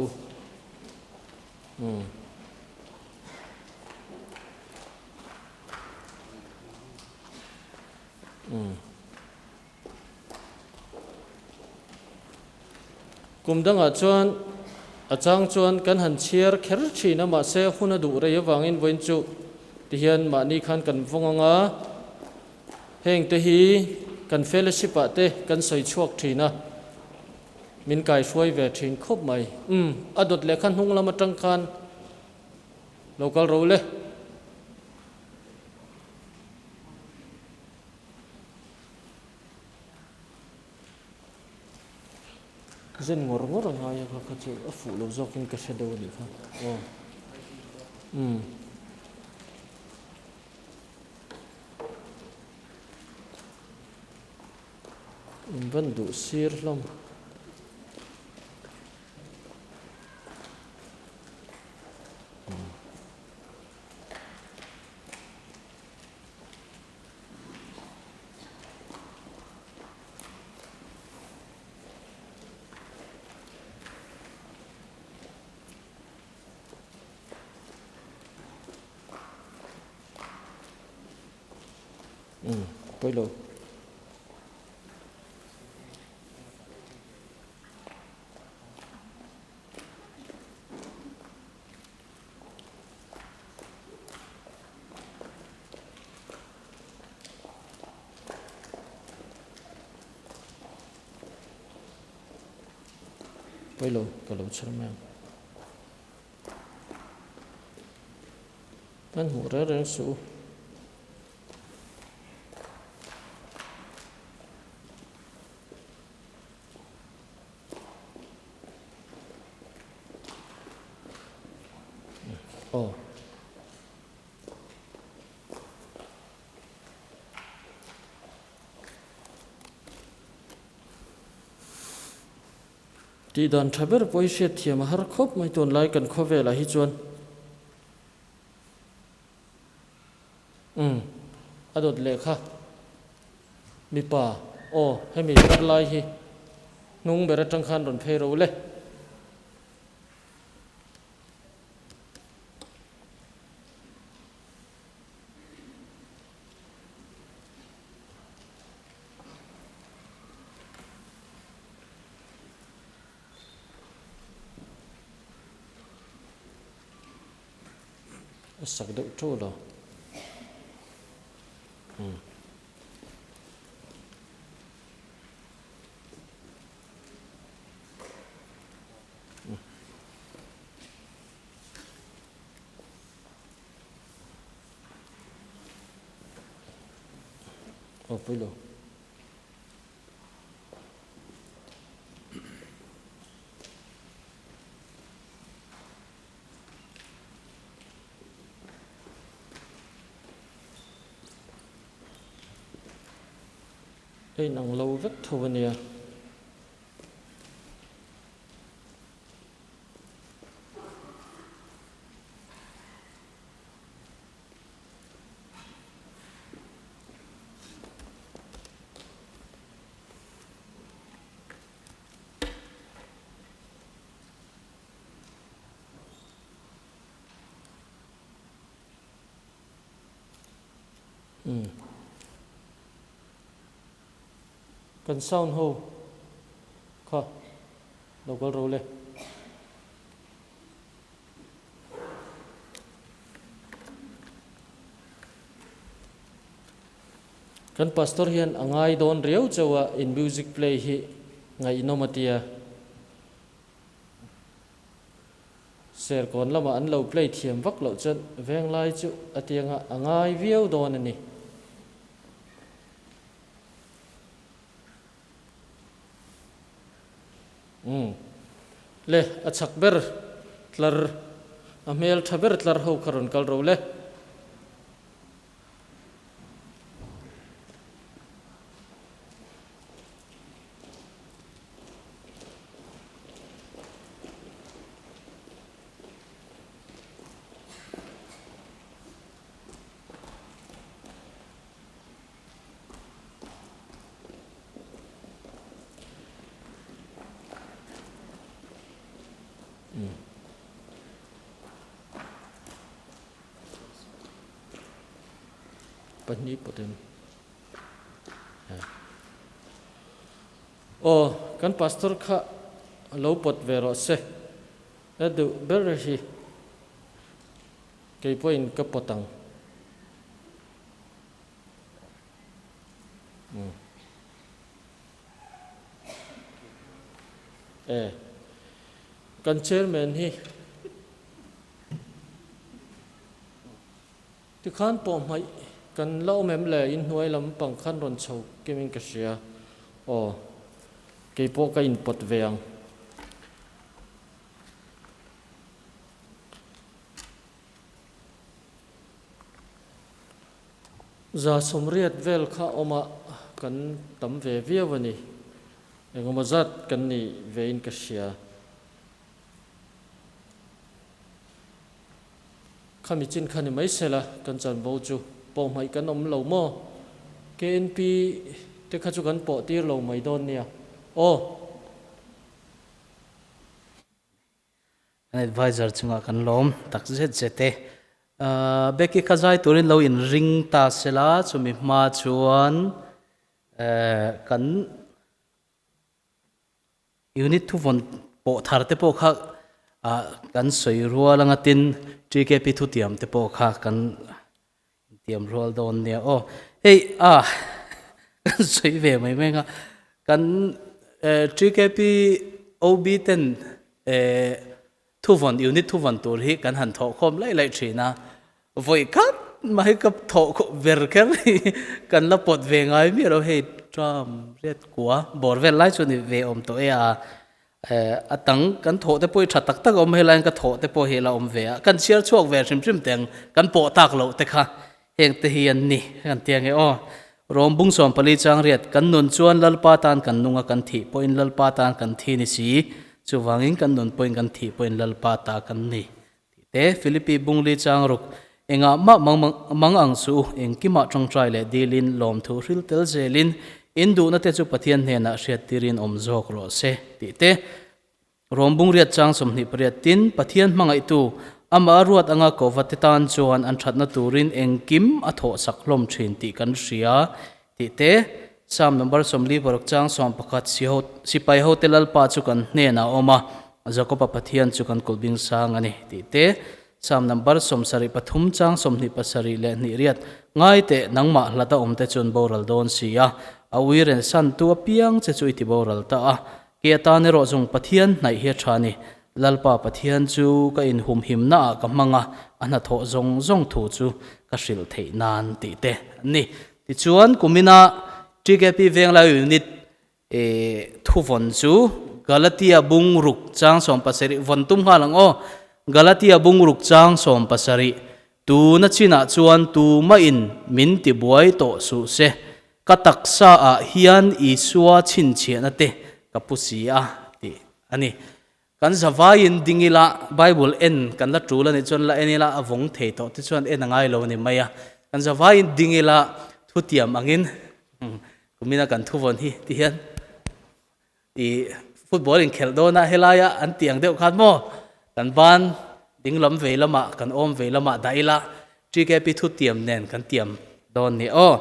kumdanga chuan achang chuan kan han chiar kher thina ma se huna du re wangin voin chu ti hian ma ni khan kan vonganga heng te hi kan fellowship ate kan soi chuak thina min kai fuai ve thin khop mai adot le khan hung lama tang khan local ro le zen ngor nga ya kha chu a fu lo zokin ka shadow ni kha ban du sir lam Poilo kalau cermang kan hura su oh ti dan thaber poi she thiam har khop mai ton lai kan khove la hi chuan adot le kha mi pa o hemi tar lai hi nung bera tang khan ron phe ro le sak deuh tho lo pui lo đây nang lâu vết thô nè cần sound ho kha đâu có rồi lên kan pastor hian angai don riau chawa in music play hi ngai nomatia ser kon lama an lo play thiam vak lo chan veng lai chu atianga angai viau don ani le achak ber tlar amel thaber tlar ho kharon kal ro le pani potem kan pastor kha lo pot vero se adu ber hi ke point ka potang kan chairman hi ti khan po mai kan lo mem le in hnuai lam pang khan ron chho kemin ka sia ke po ka in pot veang za somriat vel kha oma kan tam ve viawani engoma zat kan ni ve in ka sia khami chin khani mai sela kan chan bo chu po mai kan om lo mo KNP te kha chu kan po tir lo mai don nia advisor chunga kan lom tak zet zete beki khazai turin lo in ring ta sela chumi ma chuan kan unit thu von po thar te po kha kan soi rualanga tin TKP thu tiam te po kha kan tiam rual don nia hey kan soi ve mai menga kan TKP OB ten thu von unit thu von tur hi kan han tho khom lai thina voi kat mai kap tho ver ker kan la pot ve ngai mi ro he tram ret kwa bor vel lai chu ni ve om to atang kan tho te poi thatak tak om helan ka tho te po hela om ve kan chiar chuak ve rim rim teng kan po tak lo te kha heng te hi an ni kan tiang e o rom bung som pali chang riat kan nun chuan lalpa tan kan nunga kan thi poin lalpa tan kan thi ni si chuwangin kan nun poin kan thi poin lalpa ta kan ni te philippi bung li chang ruk enga ma mang ang su eng kima tang trai le dilin lom thu ril tel zelin indu na te chu pathian hne na hriat tirin om jok ro se ti te rombung riat chang som ni priat tin pathian mangai tu ama ruat anga kovatitan chuan an thatna turin engkim atho saklom thin ti kan ria ti te sam number som li borok chang som pakhat sipai hotelal pa chu kan hne na oma jakopa pathian chu kan kulbing sang ani ti te sam number som sari pathum chang som ni pasari le ni riat ngai te nangma hlata omte chun boral don sia awiren san tu piang che chu ti boral ta a ke ta ne ro jong pathian nai he thani lalpa pathian chu ka in hum him na ka manga ana tho zong zong thu chu ka hril thei nan ti te ni ti chuan kumina TKP veng la unit thu von chu Galatia bung ruk chang som pasari von tum halang o Galatia bung ruk chang som pasari tu na china chuan tu ma in min ti buai to su se kataksa a hian isua chin chiana te kapusia ti ani kan zavain dingila bible en kan la trula ni chon la enila avong thei to ti chuan en angai lo ni maya kan zavain dingila thutiam angin kumina kan thuvon hi ti hian i football in khel do na helaya an tiang deuh khat mo kan ban dinglam veilama kan om veilama daila TKP thutiam nen kan tiam don ni o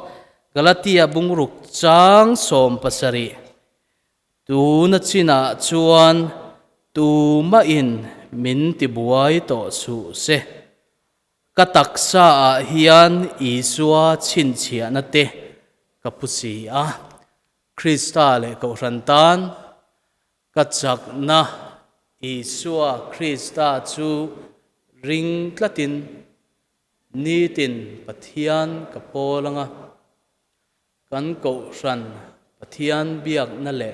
Galatia bungruk chang som pasari tu na china chuan tu ma in min ti buai to su se kataksa a hian isua chin chia na te kapusi a Krista le ko rantan kachak na isua Krista chu ring tlatin nitin pathian kapolanga kan ko ran pathian biak na le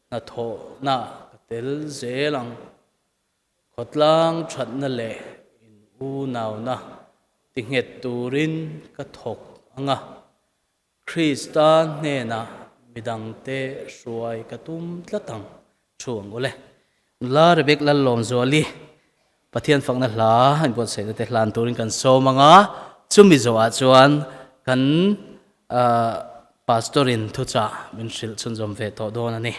na tho na katel zelang khotlang that na le in u naw na tinget turin ka thok anga Kristan ne na midang te suai katum tlatang chuang ole la rebek la lom zoli pathian phang na hla an bon se te hlan turin kan so manga chumi zo a chuan kan pastorin thucha min hril chun zom ve to don ani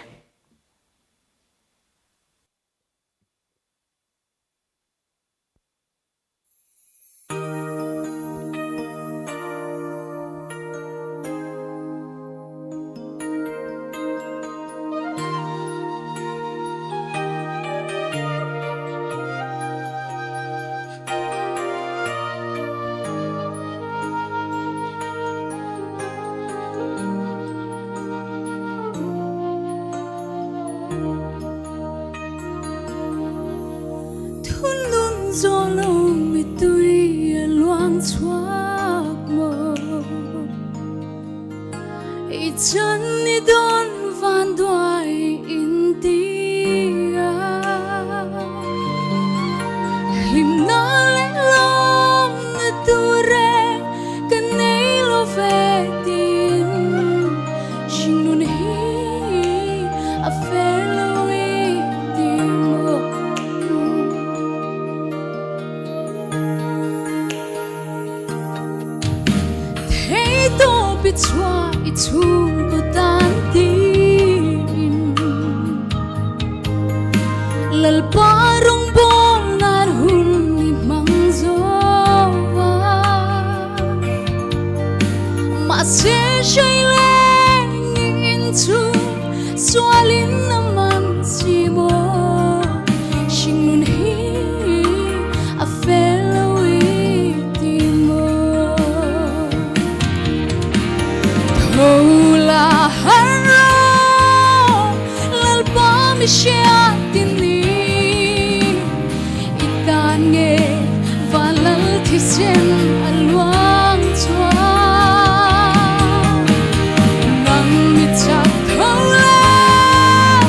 Nang mi chak thâu la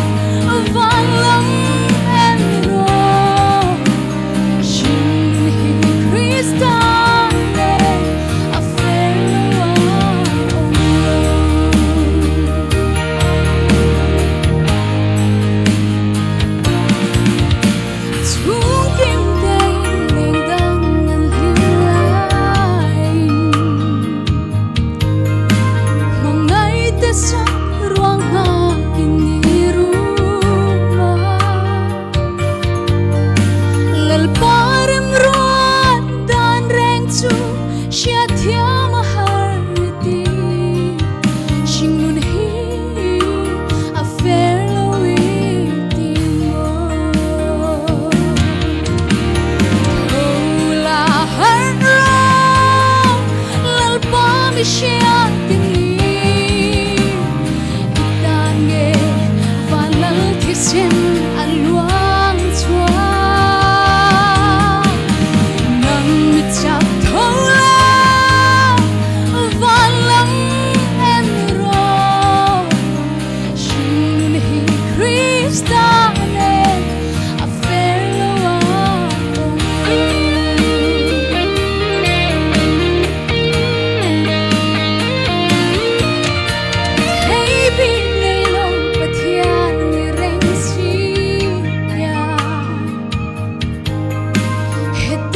van lam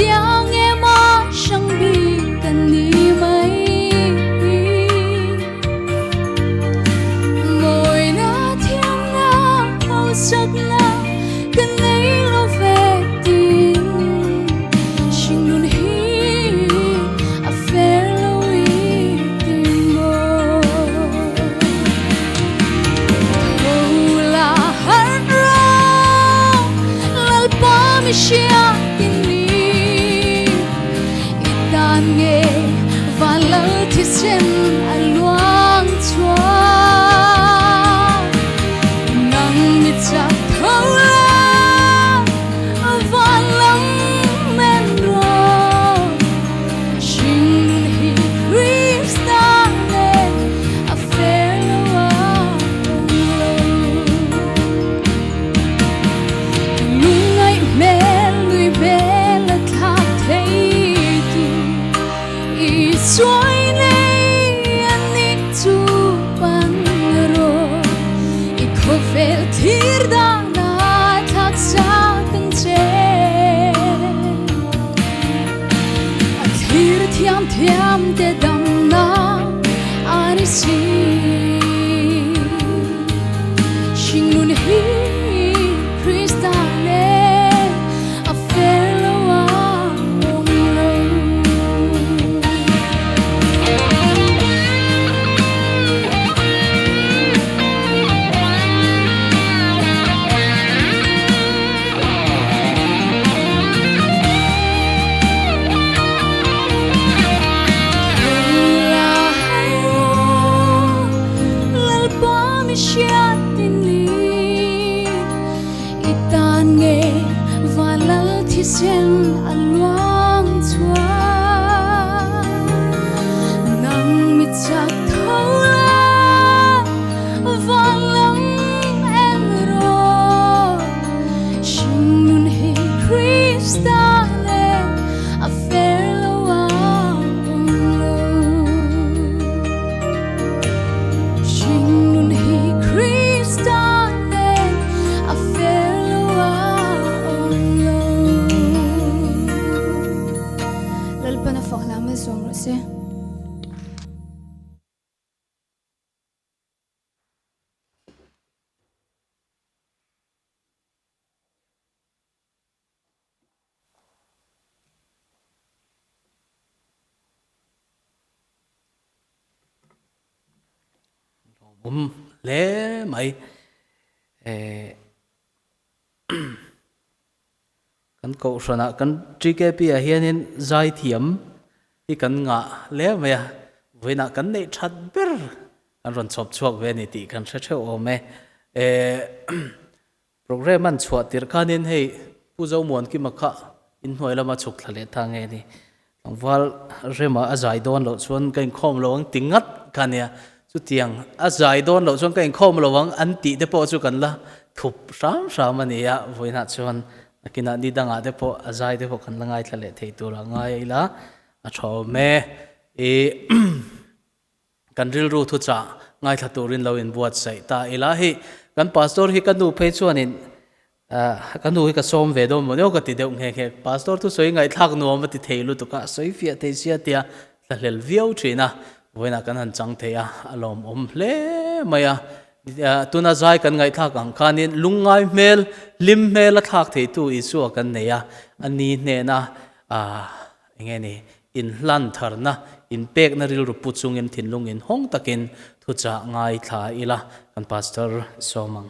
tiếng em á chẳng bị cần đi mấy ngồi na thiên na hầu sắc na cần lấy lo về tin xin luôn hi a fair lo ý tình mơ hầu là hát ra lal pa mi shia tin ni itan nghe và lỡ thì sen a luang chua nang mi chak thâu la và lắng men ro xin hi Krista lên a fair lo lung ngày mẹ lui bé là tháp thấy tu i xoay này anh đi tu ban rồi i khô về thir da na thác xa từng chế a thir thiam thiam te dam na ani si xin luôn hi Krista lên a fair lo lal pa mi shia tin li itan nghe và lal thi sen a luang chua nang mi chak thâu la và lắng em ro xin luôn hi Krista lên a fair lo xin luôn hi Krista lên a fair lo lalpa na phok lam som ro se lẽ mày kan ko sana kan GKP a hianin zai thiam hi kan nga le me voina kan nei that ber an ron chop chuak ve ni ti kan thre o me program an chhuat tir khanin hei puzo mon ki makha in hnoilama chuk thlale thange ni wal rema azai don lo chuan kain khom lo ang tingat khania chu tiang azai don lo chuan kain khom lo ang an ti te po chu kan la thup ram ania voina chuan akina ni danga te po azai te po kan langai thlale thei tur angai la a tho me e kan ril ru thu cha ngai thaturin lo in buat sai ta ilahi kan pastor hi kan nu phei chuanin kan nu hi ka som ve do mo ne ka ti deuh nge nge pastor tu soi ngai thak no ma ti theilu tu ka soi fia thei sia tia la hlel viau thina voina kan han chang theya alom hle maya tuna zai kan ngai thak ang khanin lungai mel lim mel a thak thei tu isu kan neya ani ne na nge ni in hlan tharna in pek na ril ru puchung in thinlung in hong takin thu cha ngai thla ila kan pastor somang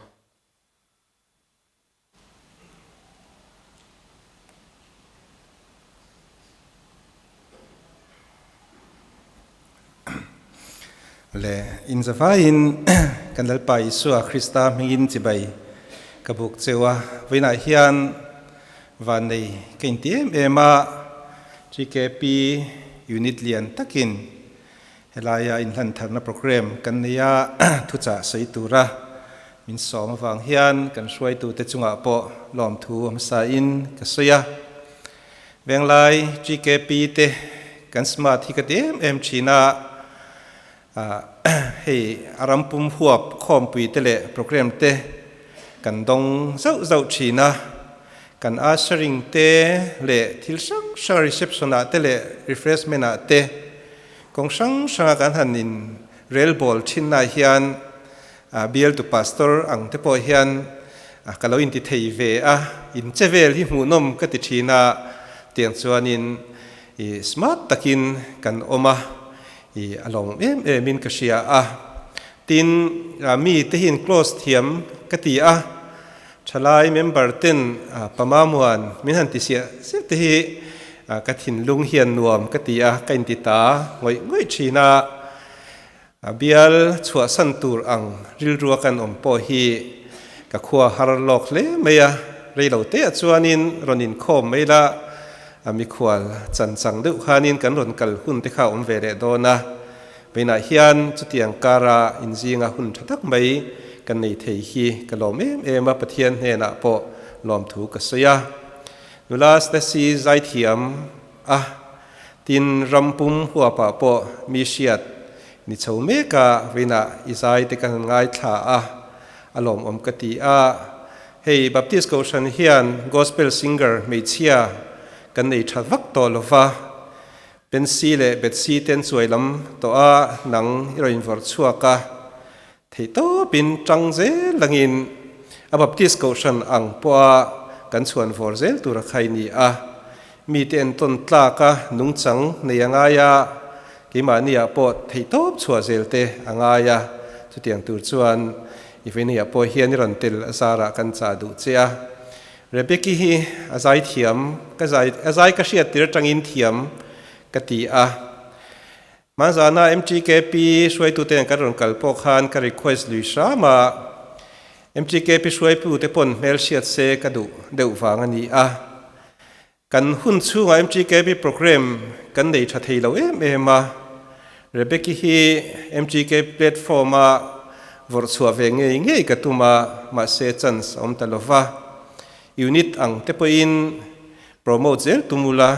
le in zafa in kan dal pai Isua Krista mingin chibai kabuk chewa voina hian van nei kein tiem ema GKP unit lian takin helaya in hlan tharna program kan neya thu cha sei tura min som awang hian kan hruai tu te chunga po lom thu am sa in ka soya venglai GKP te kan smart hi ka em china hei arampum huap khom pui tele program te kan dong zau zau china kan ashering te le thil sang reception a te le refreshment a te kong sang kan han in rail ball thin na hian bial to pastor ang te po hian kalau in ti thei ve a in chevel hi mu nom ka ti thina tiang chuan in i smart takin kan oma i along min ka sia a tin mi te hin close thiam ka ti a chalai member ten pamamuan min han ti sia se te hi ka thin lung hian nuam ka ti a ka in ti ta ngoi thina bial chua san tur ang ril ruwa kan om po hi ka khua har lok le meya reilo te chuanin ronin khom meila ami khwal chan chang deuh khanin kan ron kal hun te kha om ve re dona beina hian chutiang kara injinga hun thatak mai kan nei thei hi kalom ema pathian hena po lom thu ka soya nulas ta si zai thiam tin rampum huwa pa po mi siat ni chome ka beina izai te kan ngai tha alom om kati hei baptist koshan hian gospel singer meichia kan nei that vak to lova pensi le betsi ten chuailam to nang heroin vor chuaka thei to pin changze langin baptist koshan ang po kan chuan vor zel tur khai ni mi ten ton tla ka nung chang neyanga ya kimania po thei top chua zelte angaya chutiang tur chuan ifenia po hian ron tel asara kan cha du chia rebeki hi azai thiam ka azai ka shia tir tangin thiam kati manzana mgkp shwai tu ten karon kalpo khan ka request lui sha ma mgkp shwai pu te pon mel shiat se ka du deu wangani kan hun chunga mgkp program kan nei tha theilo ema rebeki hi mgk platform vor chua ve nge ka tuma ma se chance om talova unit ang te po in promote zel tumula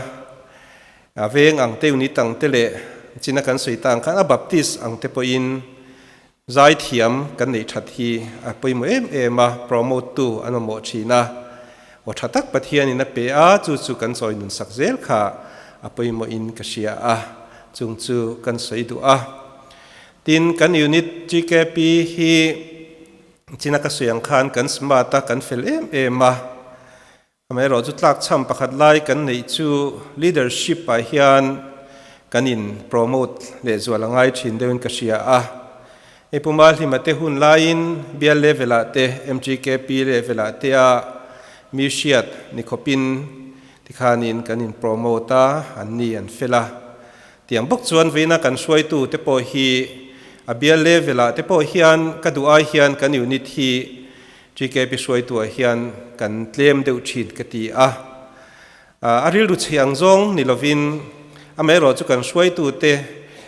aveng ang te unit ang tele china kan soitang kan baptist ang te po in zai thiam kan nei that hi apoi mo ema promote tu anomo china o thatak pathian in pe chu kan soi nun sak zel kha apoi mo in ka sia chung chu kan soi du tin kan unit GKP hi china ka suyang khan kan smata kan fel ema amai ro chu tlak cham pakhat lai kan nei chu leadership pa hian kanin promote le zualangai thin deun ka sia epumal hi mate hun lain bial level ate MGKP level ate mi shiat nikhopin tikhanin kanin promota anni an fela tiang bok chuan veina kan suai tu te po hi abial levela te po hian kadua hian kan unit hi GKP suai tu hian kan tlem deuh thin kati aril ru chiang zong nilovin amero chu kan suai tu te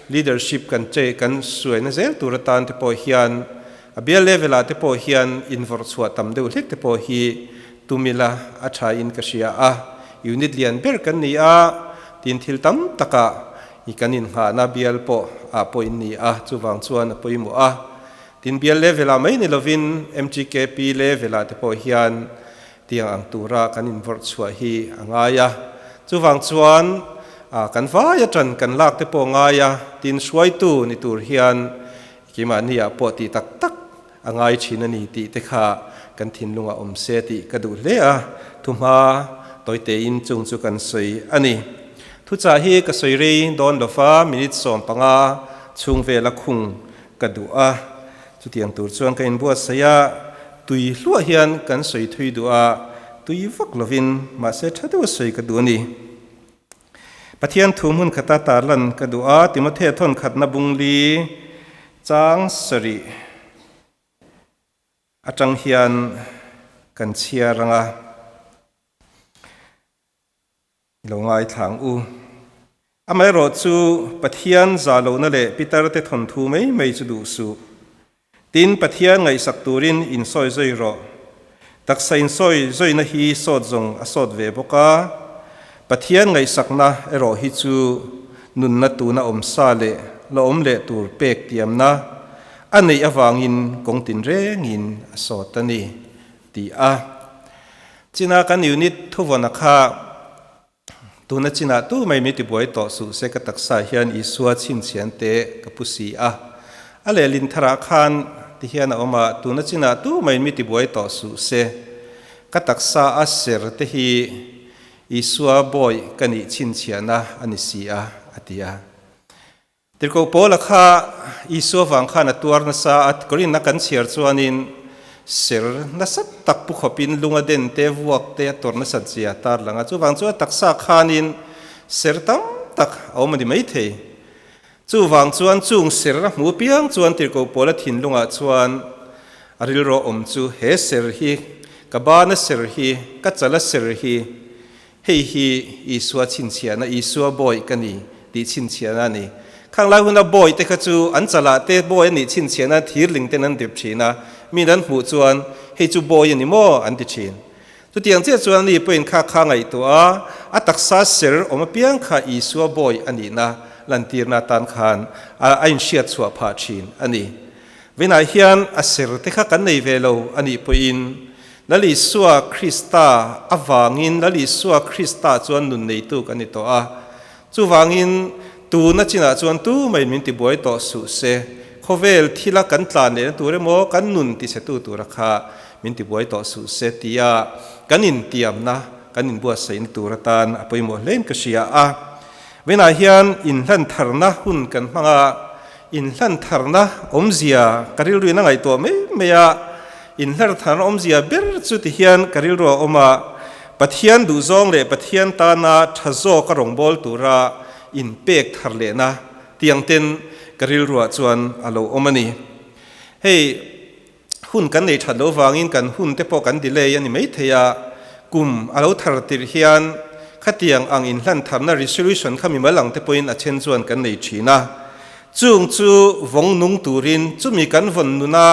leadership kan che kan suai na zel turatan te po hian abial levela te po hian invor chua tam deuh hlek te po hi tumila atha in ka sia unit lian ber kan ni tin thil tam taka ikanin ha na bial po po in ni chuwang chuan apoi mu tin bial level mai ni lovin MGKP level te po hian tiang ang tura kanin vor chua hi angaya chuwang chuan kan vaya tran kan lak te po ngaya tin suai tu ni tur hian kimania po ti tak tak angai chinani ti te kha kan thin lunga om se ti kadu le thuma toite in chung chu kan soi ani thu cha hi ka soiri don lofa minute som panga chung ve la khung kadu chu tiang tur chuan ka in buat saya tui hlua hian kan soi thui du tui vak lovin ma se thadu soi ka du ni pathian thumun khata tarlan ka du timothe thon khatna bungli chang sari atang hian kan chia ranga longai thang amai ro chu pathian zalo na le pitar te thon thu mai chu du su tin pathian ngai sak turin in soi zoi ro tak sain soi zoi na hi sot zong asot ve boka pathian ngai sakna ero hi chu nun na tu na om sa le lo om le tur pek tiam na anei awangin kongtin rengin asotani ti china kan unit thuvona kha tu na china tu mai mi ti buai to su se ka taksa hian isua chin chian te ka pusi a ale lin thara khan ti hian a oma tu na china tu mai mi ti buai to su se ka taksa a ser te hi isua boy kani chin chiana ani si a atia tirko pola kha isua wang kha na tuar na sa at korin na kan chiar chuanin ser na sat tak pu khopin lunga den te vuak te tor na sat chia tar langa chu wang chu taksa khanin ser tam tak awmani mai the chu wang chuan chung ser mu piang chuan tirko pola thin lunga chuan aril ro om chu he ser hi kabana ser hi ka chala ser hi hei hi isua chin chiana isua boy kani ti chin chiana ni khang lai huna boy te kha chu an chala te boy ni chin chiana thir ling ten an dip thina mi dan hu chuan hei chu boy ni mo an ti thin chu tiang che chuan ni poin kha kha ngai to a taksa ser om piang kha isua boy ani na lantir na tan khan a in shiat chua pha thin ani vena hian a ser te kha kan nei velo ani poin lali suwa Krista awangin lali suwa Krista chuan nun nei tu kan ni to a chu wangin tu na china chuan tu mai min ti buai to su se khovel thila kan tlan ne tu re mo kan nun ti se tu ra kha min ti buai to su se tia kan in tiam na kan in bua sein tu ra tan apoi mo len ka sia a vena hian in hlan tharna hun kan manga in hlan tharna omzia karil ruina ngai to me ya in hlar than om zia ber chu ti hian karil ro oma pathian du zong le pathian ta na thazo ka rong bol tura in pek thar le na tiang ten karil ro chuan alo omani hei hun kan nei thalo wangin kan hun te po kan delay ani mai theya kum alo thar tir hian khatiang ang in hlan tharna resolution khami malang te point a chen chuan kan nei thina chung chu vong nung turin chumi kan von nuna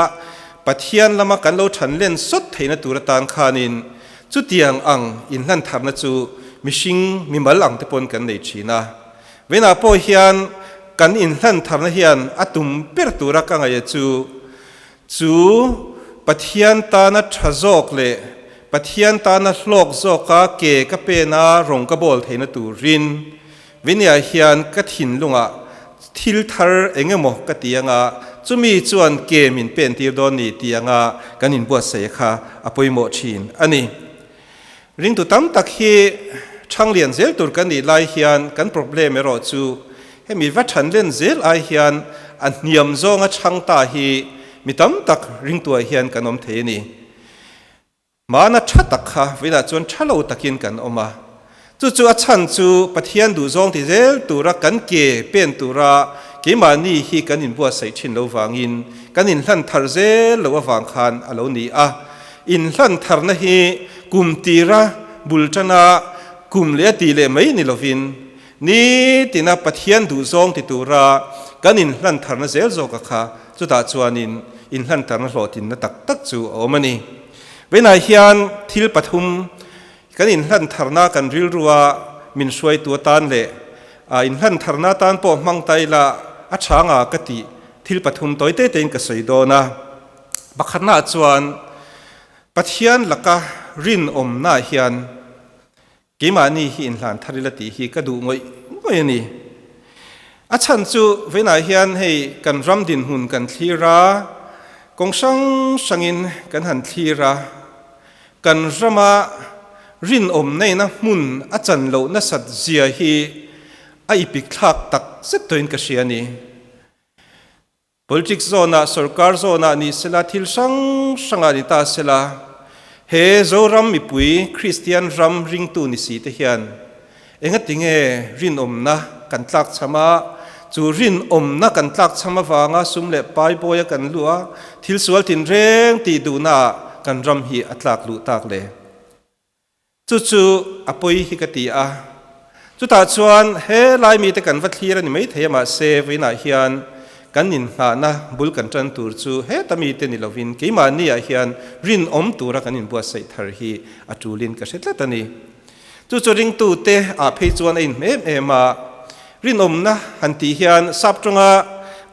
pathian lama kan lo than len sot theina turatan khanin chu tiang ang in hlan tharna chu mishing mimal ang te pon kan nei thina vena po hian kan in hlan tharna hian atum per tura ka ngai chu pathian ta na thazok le pathian ta na hlok zoka ke ka pe na rong ka bol theina turin vinia hian ka thin lunga thil thar engemaw ka tianga chumi chuan ke min pen tir don ni tianga kanin bua se kha apoimo thin ani ring tu tam tak hi thanglian zel tur kan ni lai hian kan problem ero chu hemi va than len zel ai hian an niam zonga thangta hi mi tam tak ring tu hian kanom the ni mana thatak kha vina chuan thalo takin kan oma chu a chan chu pathian du zong ti zel tura kan ke pen tura ke mani hi kan in bua sai thin lo wangin kan in hlan thar zel lo awang khan alo ni a in hlan thar na hi kum tira bultana kum le ti le mai ni lovin ni tina pathian du zong ti tura kan in hlan thar na zel zo ka kha chu ta chuanin in hlan thar na hlotin na tak tak chu omani vena hian thil pathum kan in hlan tharna kan ril ruwa min suai tu tan le in hlan tharna tan po mang tai la a thanga ka ti thil pathum toy te ten ka sei do na bakharna chuan pathian laka rin om na hian kemani hi in hlan tharila ti hi ka du ngoi ani a chan chu vena hian hei kan ram din hun kan thira kong sangin kan han thira kan rama rin om nei na mun a chan lo na sat zia hi ai pik thak tak set toin ka siani politics zona sarkar zona ni sela thil sanga ni ta sela he zoram mi pui christian ram ring tu ni si te hian enga tinge rin om na kan tlak chama chu rin om na kan tlak chama wanga sumle pai boya kan lua thil sual tin reng ti du na kan ram hi atlak lu tak le chu apoi hi ka ti a chu ta chuan he lai mi te kan va thlir ani mai thema se vina hian kan in ha na bul kan tran tur chu he tami te ni lovin ke ma ni a hian rin om tura kan in bua sai thar hi atulin ka setla tani chu ring tu te a phei chuan in me ma rin om na han ti hian saptunga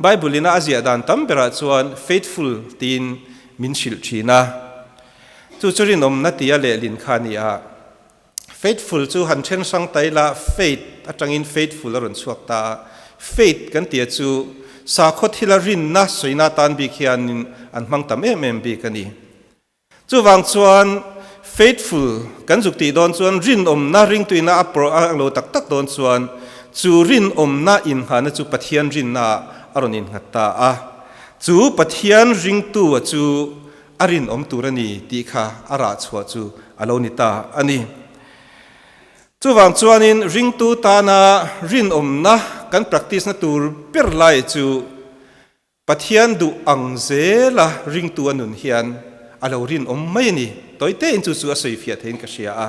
bible ina azia dan tam bera chuan faithful tin min shil thina chu rin om na tia le lin khania faithful chu han chen sang tai la faith atangin faithful aron chuak ta faith kan tia chu sa khot hila rin na soina tan bi khian an mang tam em bi kani chu wang chuan faithful kan zuk ti don chuan rin na ring tuina apro anglo tak tak don chuan chu rin na in hana chu pathian rin na aron in ngata a chu pathian ring tu chu arin turani ti kha ara chua chu alonita ani chu wang chuanin ring tu ta na rin na kan practice na tur per lai chu pathian du angzela ring tu anun hian alo rin mai ni toite in chu a soi fiat hen ka sia a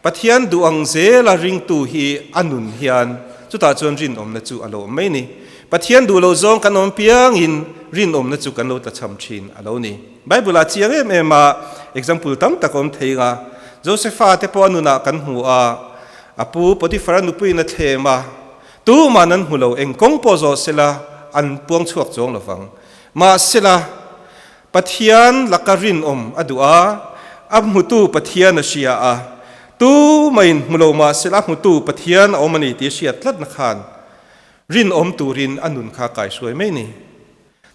pathian du angzela ring tu hi anun hian chu ta chuan rin na chu alo mai ni pathian du lo zong kan piang in rin na chu kan lo ta cham thin alo ni bible a chiang em example tam takom theiga josepha te po anuna kan hu a apu potiphar nu puina thema tu manan hulo engkong pozo sela an puang chuak chong lovang ma sela pathian lakarin adua abmutu pathian asia a tu main mulo ma sela mutu pathian omani ti sia tlat na khan rin turin anun kha kai suai mai ni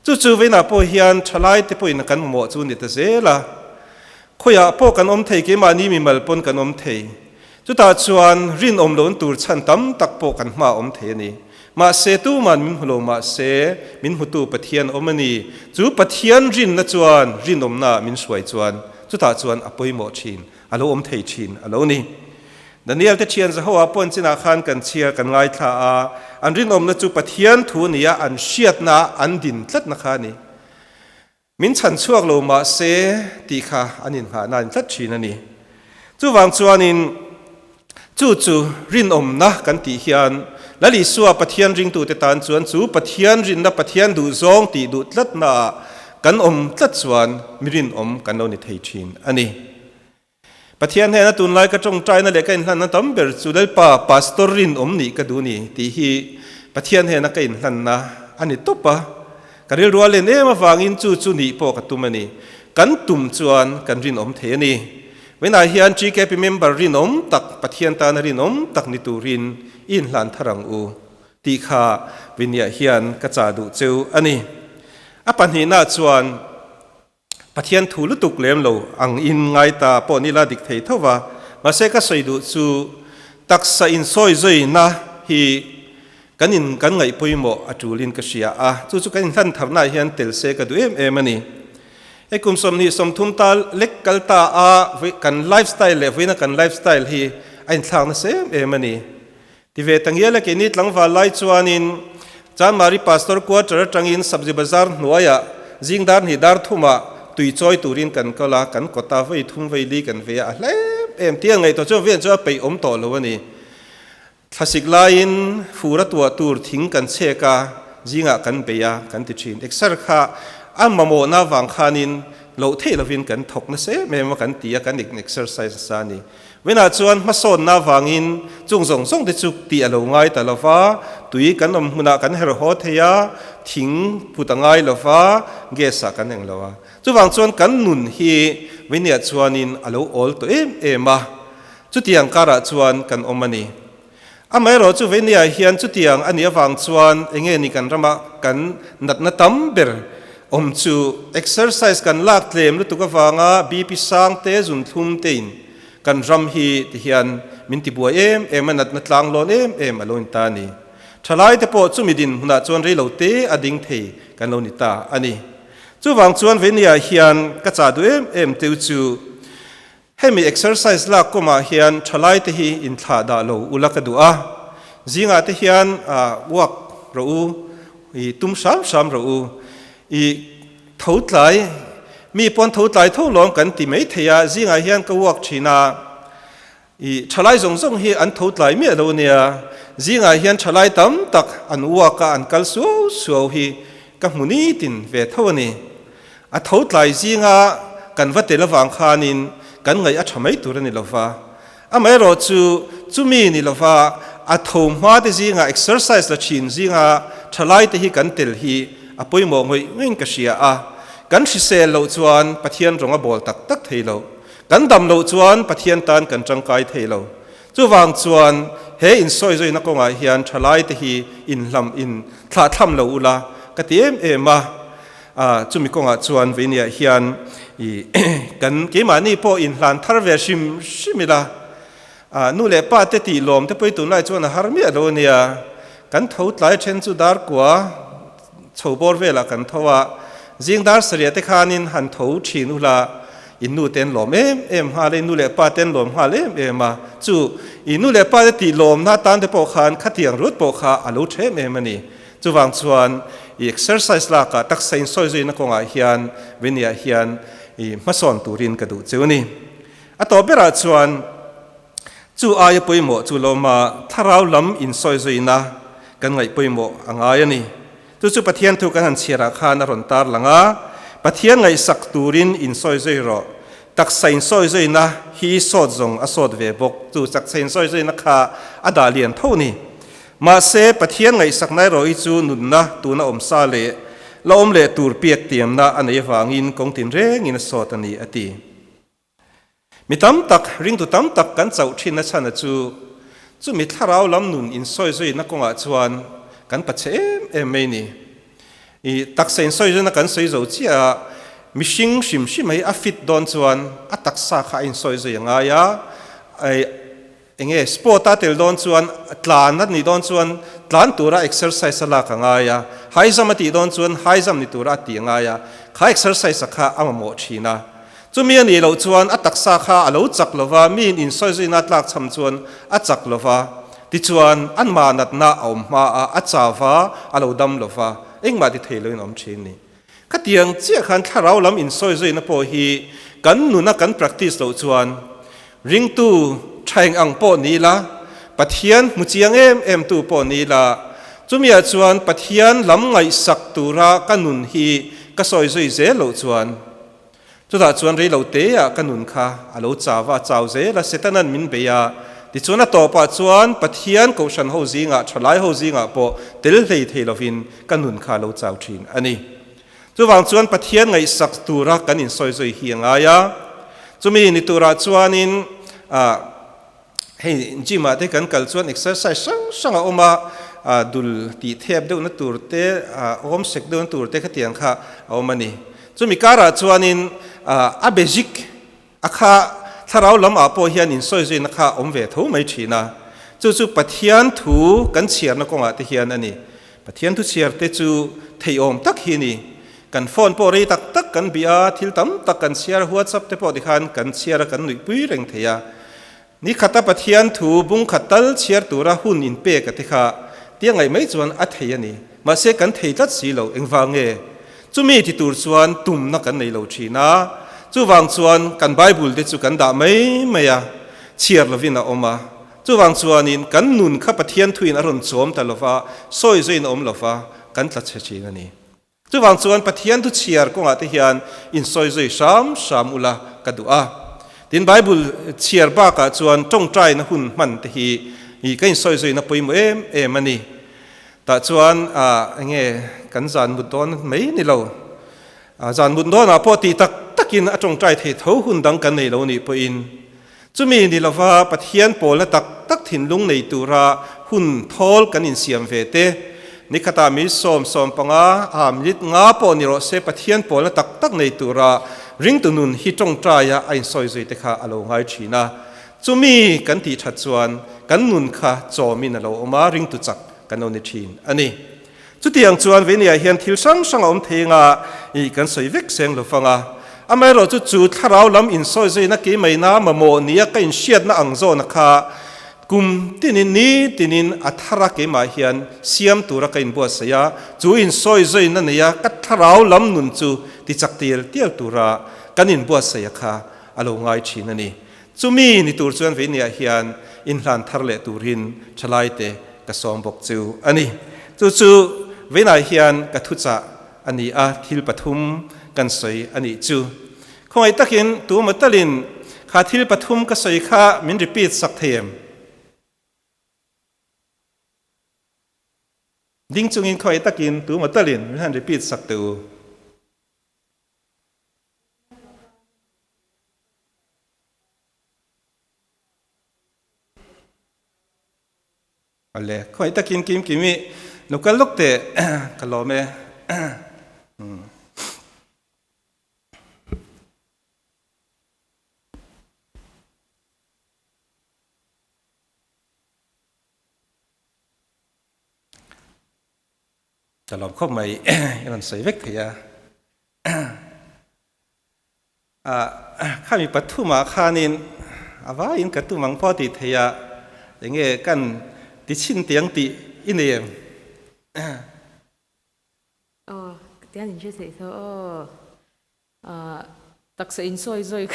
chu veina po hian thalai te po in kan mo chu ni ta zela khoya po kan thei ke ma ni mi mal pon kan thei chu ta chuan rin lon tur chan tam tak po kan ma thei ni ma se tu man min hulo ma se min hutu pathian omani chu pathian rin na chuan rin na min suai chuan chu ta chuan apoi mo thin alo thei thin alo ni Daniel te chian zaho apon china khan kan chia kan ngai tha a an rin na chu pathian thu nia an shiat na an din tlat na khani min chan chuak lo ma se ti kha anin ha nan tlat thin ani chu wang chuanin chu rin na kan ti hian lali suwa pathian ring tu te tan chuan chu pathian rin na pathian du zong ti du tlat na kan tlat chuan mirin kan lo ni thei thin ani pathian he na tun lai ka tong trai na le kain hlan na tam ber chu dal pa pastor rin ni ka du ni ti hi pathian he na kain hlan na ani topa karil ruale ne ma wangin chu ni po ka tumani kan tum chuan kan rin the ni when I hian GKP member rin tak pathian ta na rin tak ni turin in hlan tharang u ti kha vinya hian ka cha du cheu ani apan hi na chuan pathian thu lu tuk lem lo ang in ngai ta po ni la dik thei thowa ma se ka soi du chu taksa in soi zoi na hi kanin kan ngai poimo atulin ka sia a chu kan hlan tharna hian tel se ka du em ani ekum som ni som thum tal lek kalta a kan lifestyle le vina kan lifestyle hi ain thlang na se emani ti ve tangiala ke ni tlang wa lai chuanin chan mari pastor quarter tangin sabji bazar nuaya jingdar ni dar thuma tui choi turin kan kala kan kota vai thum vai li kan ve a hle em tiang ngai to chu ven chu pe to lo ani thasik lain fura tua tur thing kan cheka jinga kan beya kan ti thin exer kha amamo na wang khanin lo the lovin kan thok na se me ma kan tia kan exercise sani wena chuan ma son na wangin chung song de chuk ti alo ngai ta lova tui kan huna kan her ho theya thing putangai lova gesa kan eng lova chu wang chuan kan nun hi wenia chuanin alo ol to ema chu tiang kara chuan kan omani amai ro chu venia hian chu tiang ania wang chuan enge ni kan rama kan natna tamber chu exercise kan lak tlem lu tu ka wanga bp sang te zun thum tein kan ram hi ti hian min ti bua em anat na tlang lon em alon ta ni thalai te po chu midin huna chuan rei lo te ading thei kan lo ni ta ani chu wang chuan venia hian ka cha du em teu chu hemi exercise la koma hian thalai te hi in thla da lo ulaka du a zinga te hian wak ro u I tum sam ro u I thấu lại mi pon thấu lại thấu lòngกันti mấy thầy à riêng ai hiền cái work china I chalai zong zong hi an thấu lại mi đâu nè riêng ai hiền chalai tam tak an work an kal suo hi cái muni tin về thấu nè à thấu lại riêng à kan vật để la vang khanin kan ngai a chamai tur ni lova a mai ro chu mi ni lova a thom ma te riêng à exercise la chin riêng à chalai te hi kan tel hi apoi mo ngoi ngin ka sia a kan si sel lo chuan pathian ronga bol tak tak thei lo kan dam lo chuan pathian tan kan tangkai thei lo chu wang chuan he in soi zoi na ko nga hian thalai te hi in hlam in thla tham lo ula ka ti ma chu mi ko nga chuan venia hian i kan ke ma ni po in hlan thar ve shimila nu le pa te ti lom te poi tu lai chuan har mi alo nia kan tho tlai chen chu dar kwa chobor vela kan thowa jingdar saria te khanin han tho thin ula in nu ten lom em ha le nu le pa ten lom ha le ma chu in nu le pa te ti lom na tan te po khan khatiang rut po kha alo the mani chu wang chuan exercise la ka tak sein soi zoi na ko nga hian venia hian i mason turin ka du chuni a to bera chuan chu ai poimo chu loma tharau lam in soi zoi na kan ngai poimo angai ani chu pathian thu kan han chira khan ron tar langa pathian ngai sak turin in soi zoi ro tak sain soi zoi na hi sot zong a sot ve bok chu chak sain soi zoi na kha ada lian thoni ma se pathian ngai sak nai ro i chu nun na tu na om sa le la om le tur piek tiam na anei wangin kong tin reng in sot ani ati mi tam tak ring tu tam tak kan chau thin na chana chu mi tharau lam nun in soi zoi na konga chuan kan pache em mai ni i tak sen soi zoi na kan soi zo chia mishing shim mai a fit don chuan a tak sa kha in soi zoi anga ya ai enge sport a tel don chuan tlan na ni don chuan tlan tura exercise ala ka nga ya high jump ati don chuan high jump ni tura ti nga ya kha exercise kha amamo thina chumi ani lo chuan a taksa kha alo chak lova min in soi zoi na tlak cham chuan a chak lova ti chuan an ma nat na om ma a chawa alo dam lova engma ti theiloin om thin ni khatiang che khan tharau lam in soi zoi na po hi kan nu na kan practice lo chuan ring tu thaing ang po ni la pathian muchiang em tu po ni la chumia chuan pathian lam ngai sak tura kanun hi ka soi zoi ze lo chuan chu da chuan rei lo te ya kanun kha alo chawa chaw ze la setanan min be ya ti chuan a to pa chuan pathian ko shan ho zinga thalai ho zinga po tel hlei theilovin kanun kha lo chaw thin ani chu wang chuan pathian ngai sak tura kan in soi zoi hi anga ya chumi ni tura chuanin hei jima te kan kal chuan exercise sang oma dul ti thep deuh na turte om sek deuh na turte khatiang kha omani chumi kara chuanin a basic akha tharau lam a po hian in soi zoi na kha om ve tho mai thina chu pathian thu kan chiar na konga te hian ani pathian thu chiar te chu thei om tak hi ni kan phone po rei tak kan bia thil tam tak kan share whatsapp te po di khan kan share kan nui pui reng theya ni khata pathian thu bung khatal chiar tura hun in pe ka te kha tiangai mai chuan a thei ani ma se kan thei tat si lo engwange chumi ti tur chuan tum na kan nei lo thina chu wang chuan kan bible te chu kan da mai maya chiar lovina oma chu wang chuan in kan nun kha pathian thuin aron chom ta lova soi zoi na om lova kan tla che chi ani chu wang chuan pathian tu chiar ko nga te hian in soi zoi sam ula kadua tin bible chiar ba ka chuan tong trai na hun man te hi kain soi zoi na poim em ani ta chuan nge kan zan mudon mai ni lo zan mudon a po ti takin atong trai the tho hun dang kan nei lo ni po in chumi ni lova pathian pol na tak thin lung nei tura hun thol kan in siam ve te ni khata mi som panga lit nga po ni ro se pathian pol na tak nei tura ring tu nun hi tong traya ai soi zoi te kha alo ngai thina chumi kan ti that chuan kan nun kha chomin alo oma ring tu chak kan oni thin ani chutiang chuan venia hian thil sang om thenga I kan soi vek seng lo fanga amai ro chu tharau lam in soi zoi na ke mai na mamo nia ka in shiat na angzo na kha kum tinin athara ke ma hian siam tura ka in bo saya chu in soi zoi na nia ka tharau lam nun chu ti chak tial tura kan in bo saya kha alo ngai thin ani chumi ni tur chuan venia hian in hlan tharle turin thalai te ka som bok chu ani chu venai hian ka thu cha ani a thil pathum kan soi ani chu khoi takin tu matalin kha thil pathum ka soi kha min repeat sak them ding chungin khoi takin tu matalin min han repeat sak tu alle khoi takin kim kimi nukal lokte kalome kalom khop mai iron sei vek thia khami pathuma khanin awa in katumang poti thia enge kan ti chin tiang ti inem tiếng Anh sẽ thôi đặc sự in soi rồi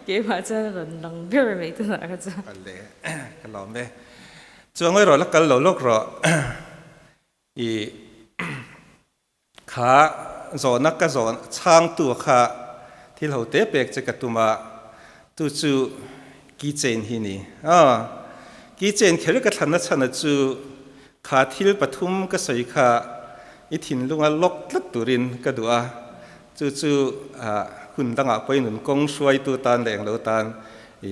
cái mà cho lần lần biết rồi mấy thứ nào cái chứ alle kalom me chuang oi ro la kal lo lok ro i kha zona ka zon chang tu kha thil ho te pek che katuma tu chu ki chen hi ni ki chen khel ka thana chana chu kha thil pathum ka sei kha i thin lunga lok tlat turin ka dua chu chu hun danga poi nun kong suai tu tan leng lo tan i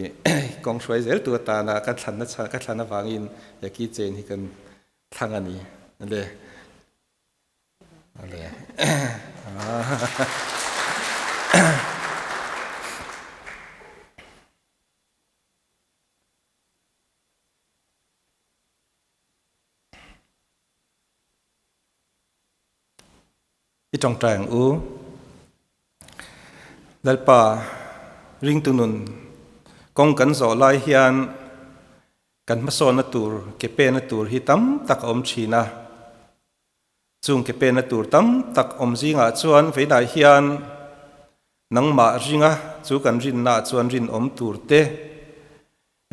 kong suai zel tu ta na ka thana wangin ya ki chen hi kan thangani ale ale trong tràng u lalpa ring tunun kong kan zo lai hian kan mason na tur ke pe na tur hi tam tak om china chung ke pe na tur tam tak om zinga chuan veidai hian nangma ringa chu kan rin na chuan rin om tur te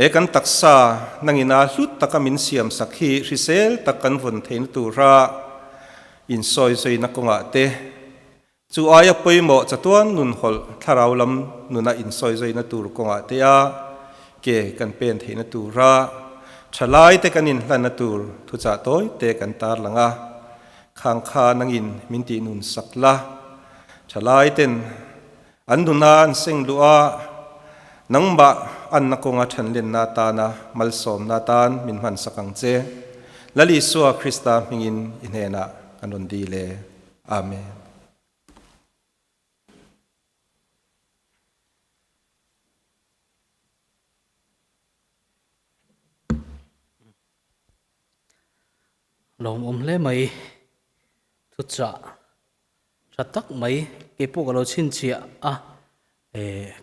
e kan taksa nangina hlut takamin siam sakhi risel takan von thein tur ra in soi soi na konga te chu aya poimo chatuan nun hol tharau lam nuna in soi soi na tur konga te a ke kan pen theina tur ra thalai te kanin hlan na tur thu cha toy te kan tar langa khang kha nangin minti nun sakla thalai ten an nuna an seng lua nangba an na konga than len na ta na mal som na tan min man sakang che lali suwa Krista mingin inhena anon dile amen lom le mai thu cha tak mai ke pu galo chin chia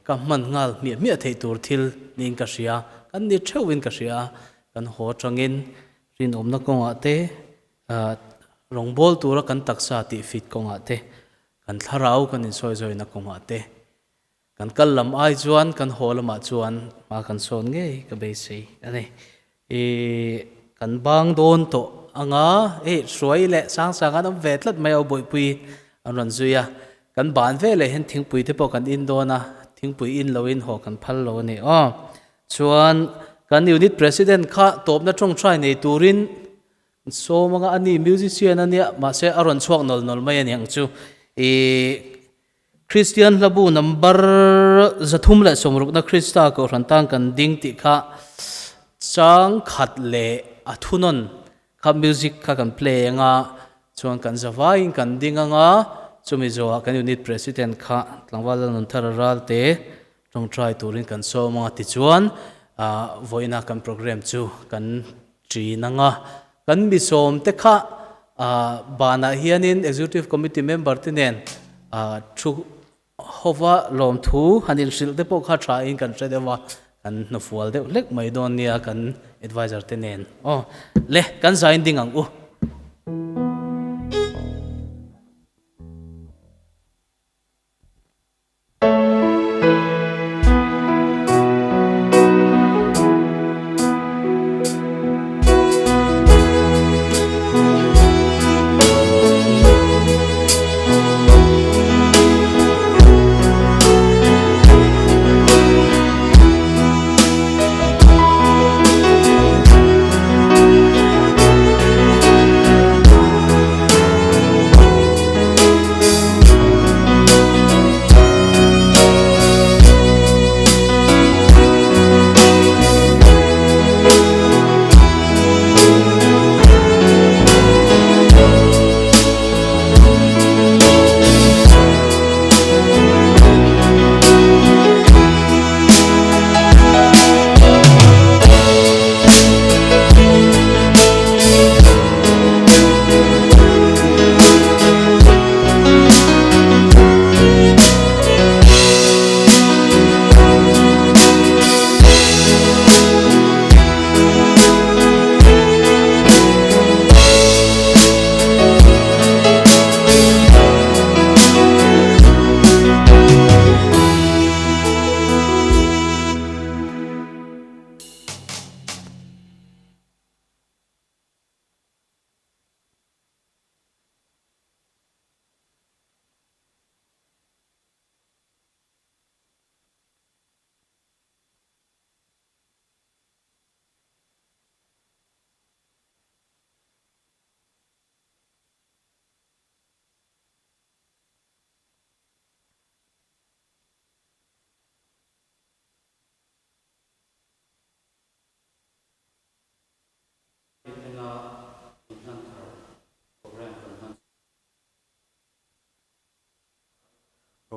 ka man ngal mi thei tur thil ning ka sia kan ni thewin ka sia kan ho tangin rin om na konga te rong bol tura kan taksa ti fit konga te kan tharau kan in soi soi na konga te kan kallam ai chuan kan holama chuan ma kan son nge ka be sei ane kan bang don to anga suai le sang sang an vetlat mai au boi pui anon zuya kan ban ve le hen thing pui te po kan in dona thing pui in lo in ho kan phal lo ni chuan kan unit president kha top na tong trai nei turin so mga ani musician ania ma se aron chuak nol nol mai ani ang chu Christian labu number zathum la somruk na Krista ko rantang kan ding ti kha chang khat le athunon kha music kha kan play nga chuan kan zawai kan ding nga chumi zo kan unit president kha tlangwal non thararal te tong try turin kan so mga ti chuan voina kan program chu kan tri na nga kan mi som te kha bana hianin executive committee member tinen thu hova lom thu hanil sil te po kha tha in kan tredewa kan no fual de lek mai don nia kan advisor tenen le kan zain ding ang u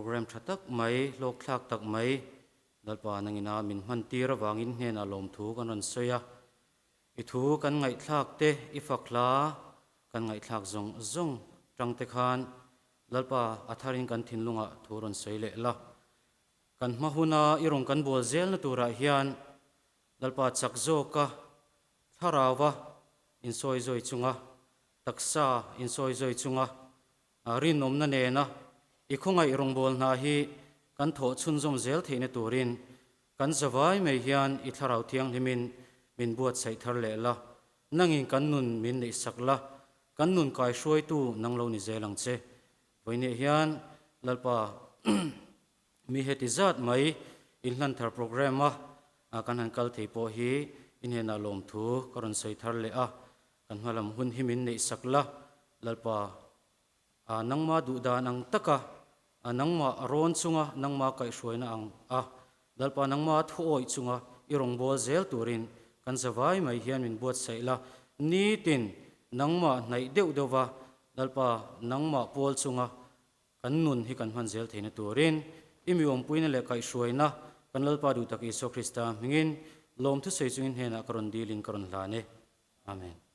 program thatak mai lok thlak tak mai lalpa nangina min man tira wangin hne na lom thu kan ron soya I thu kan ngai thlak te I fakla kan ngai thlak zong zong tang te khan lalpa atharin kan thinlunga thu ron soi le la kan mahuna irong kan bol zel na tura hian lalpa chakzo ka tharawa in soi zoi chunga taksa in soi zoi chunga rin nom na ne na ikhongai irong bol na hi kan tho chun zom zel theine turin kan zawai mai hian I tharau thiang himin min buat sai thar le la nangin kan nun min nei sakla kan nun kai hruai tu nanglo ni zelang che voine hian lalpa mi heti zat mai in hlan thar program a kan han kal thei po hi in hena lom thu karon sai thar le a kan hmalam hun himin nei sakla lalpa nangma du da nang taka nangma ron chunga nangma kai hruaina ang lalpa nangma thuoi chunga irong bol zel turin kan zawai mai hian min buat saila ni tin nangma nai deuh dewa lalpa nangma pol chunga kan nun hi kan man zel theina turin imi om puina le kai hruaina kan lalpa du tak Iso Krista mingin lom thu sei chungin hena karon dilin karon hlane amen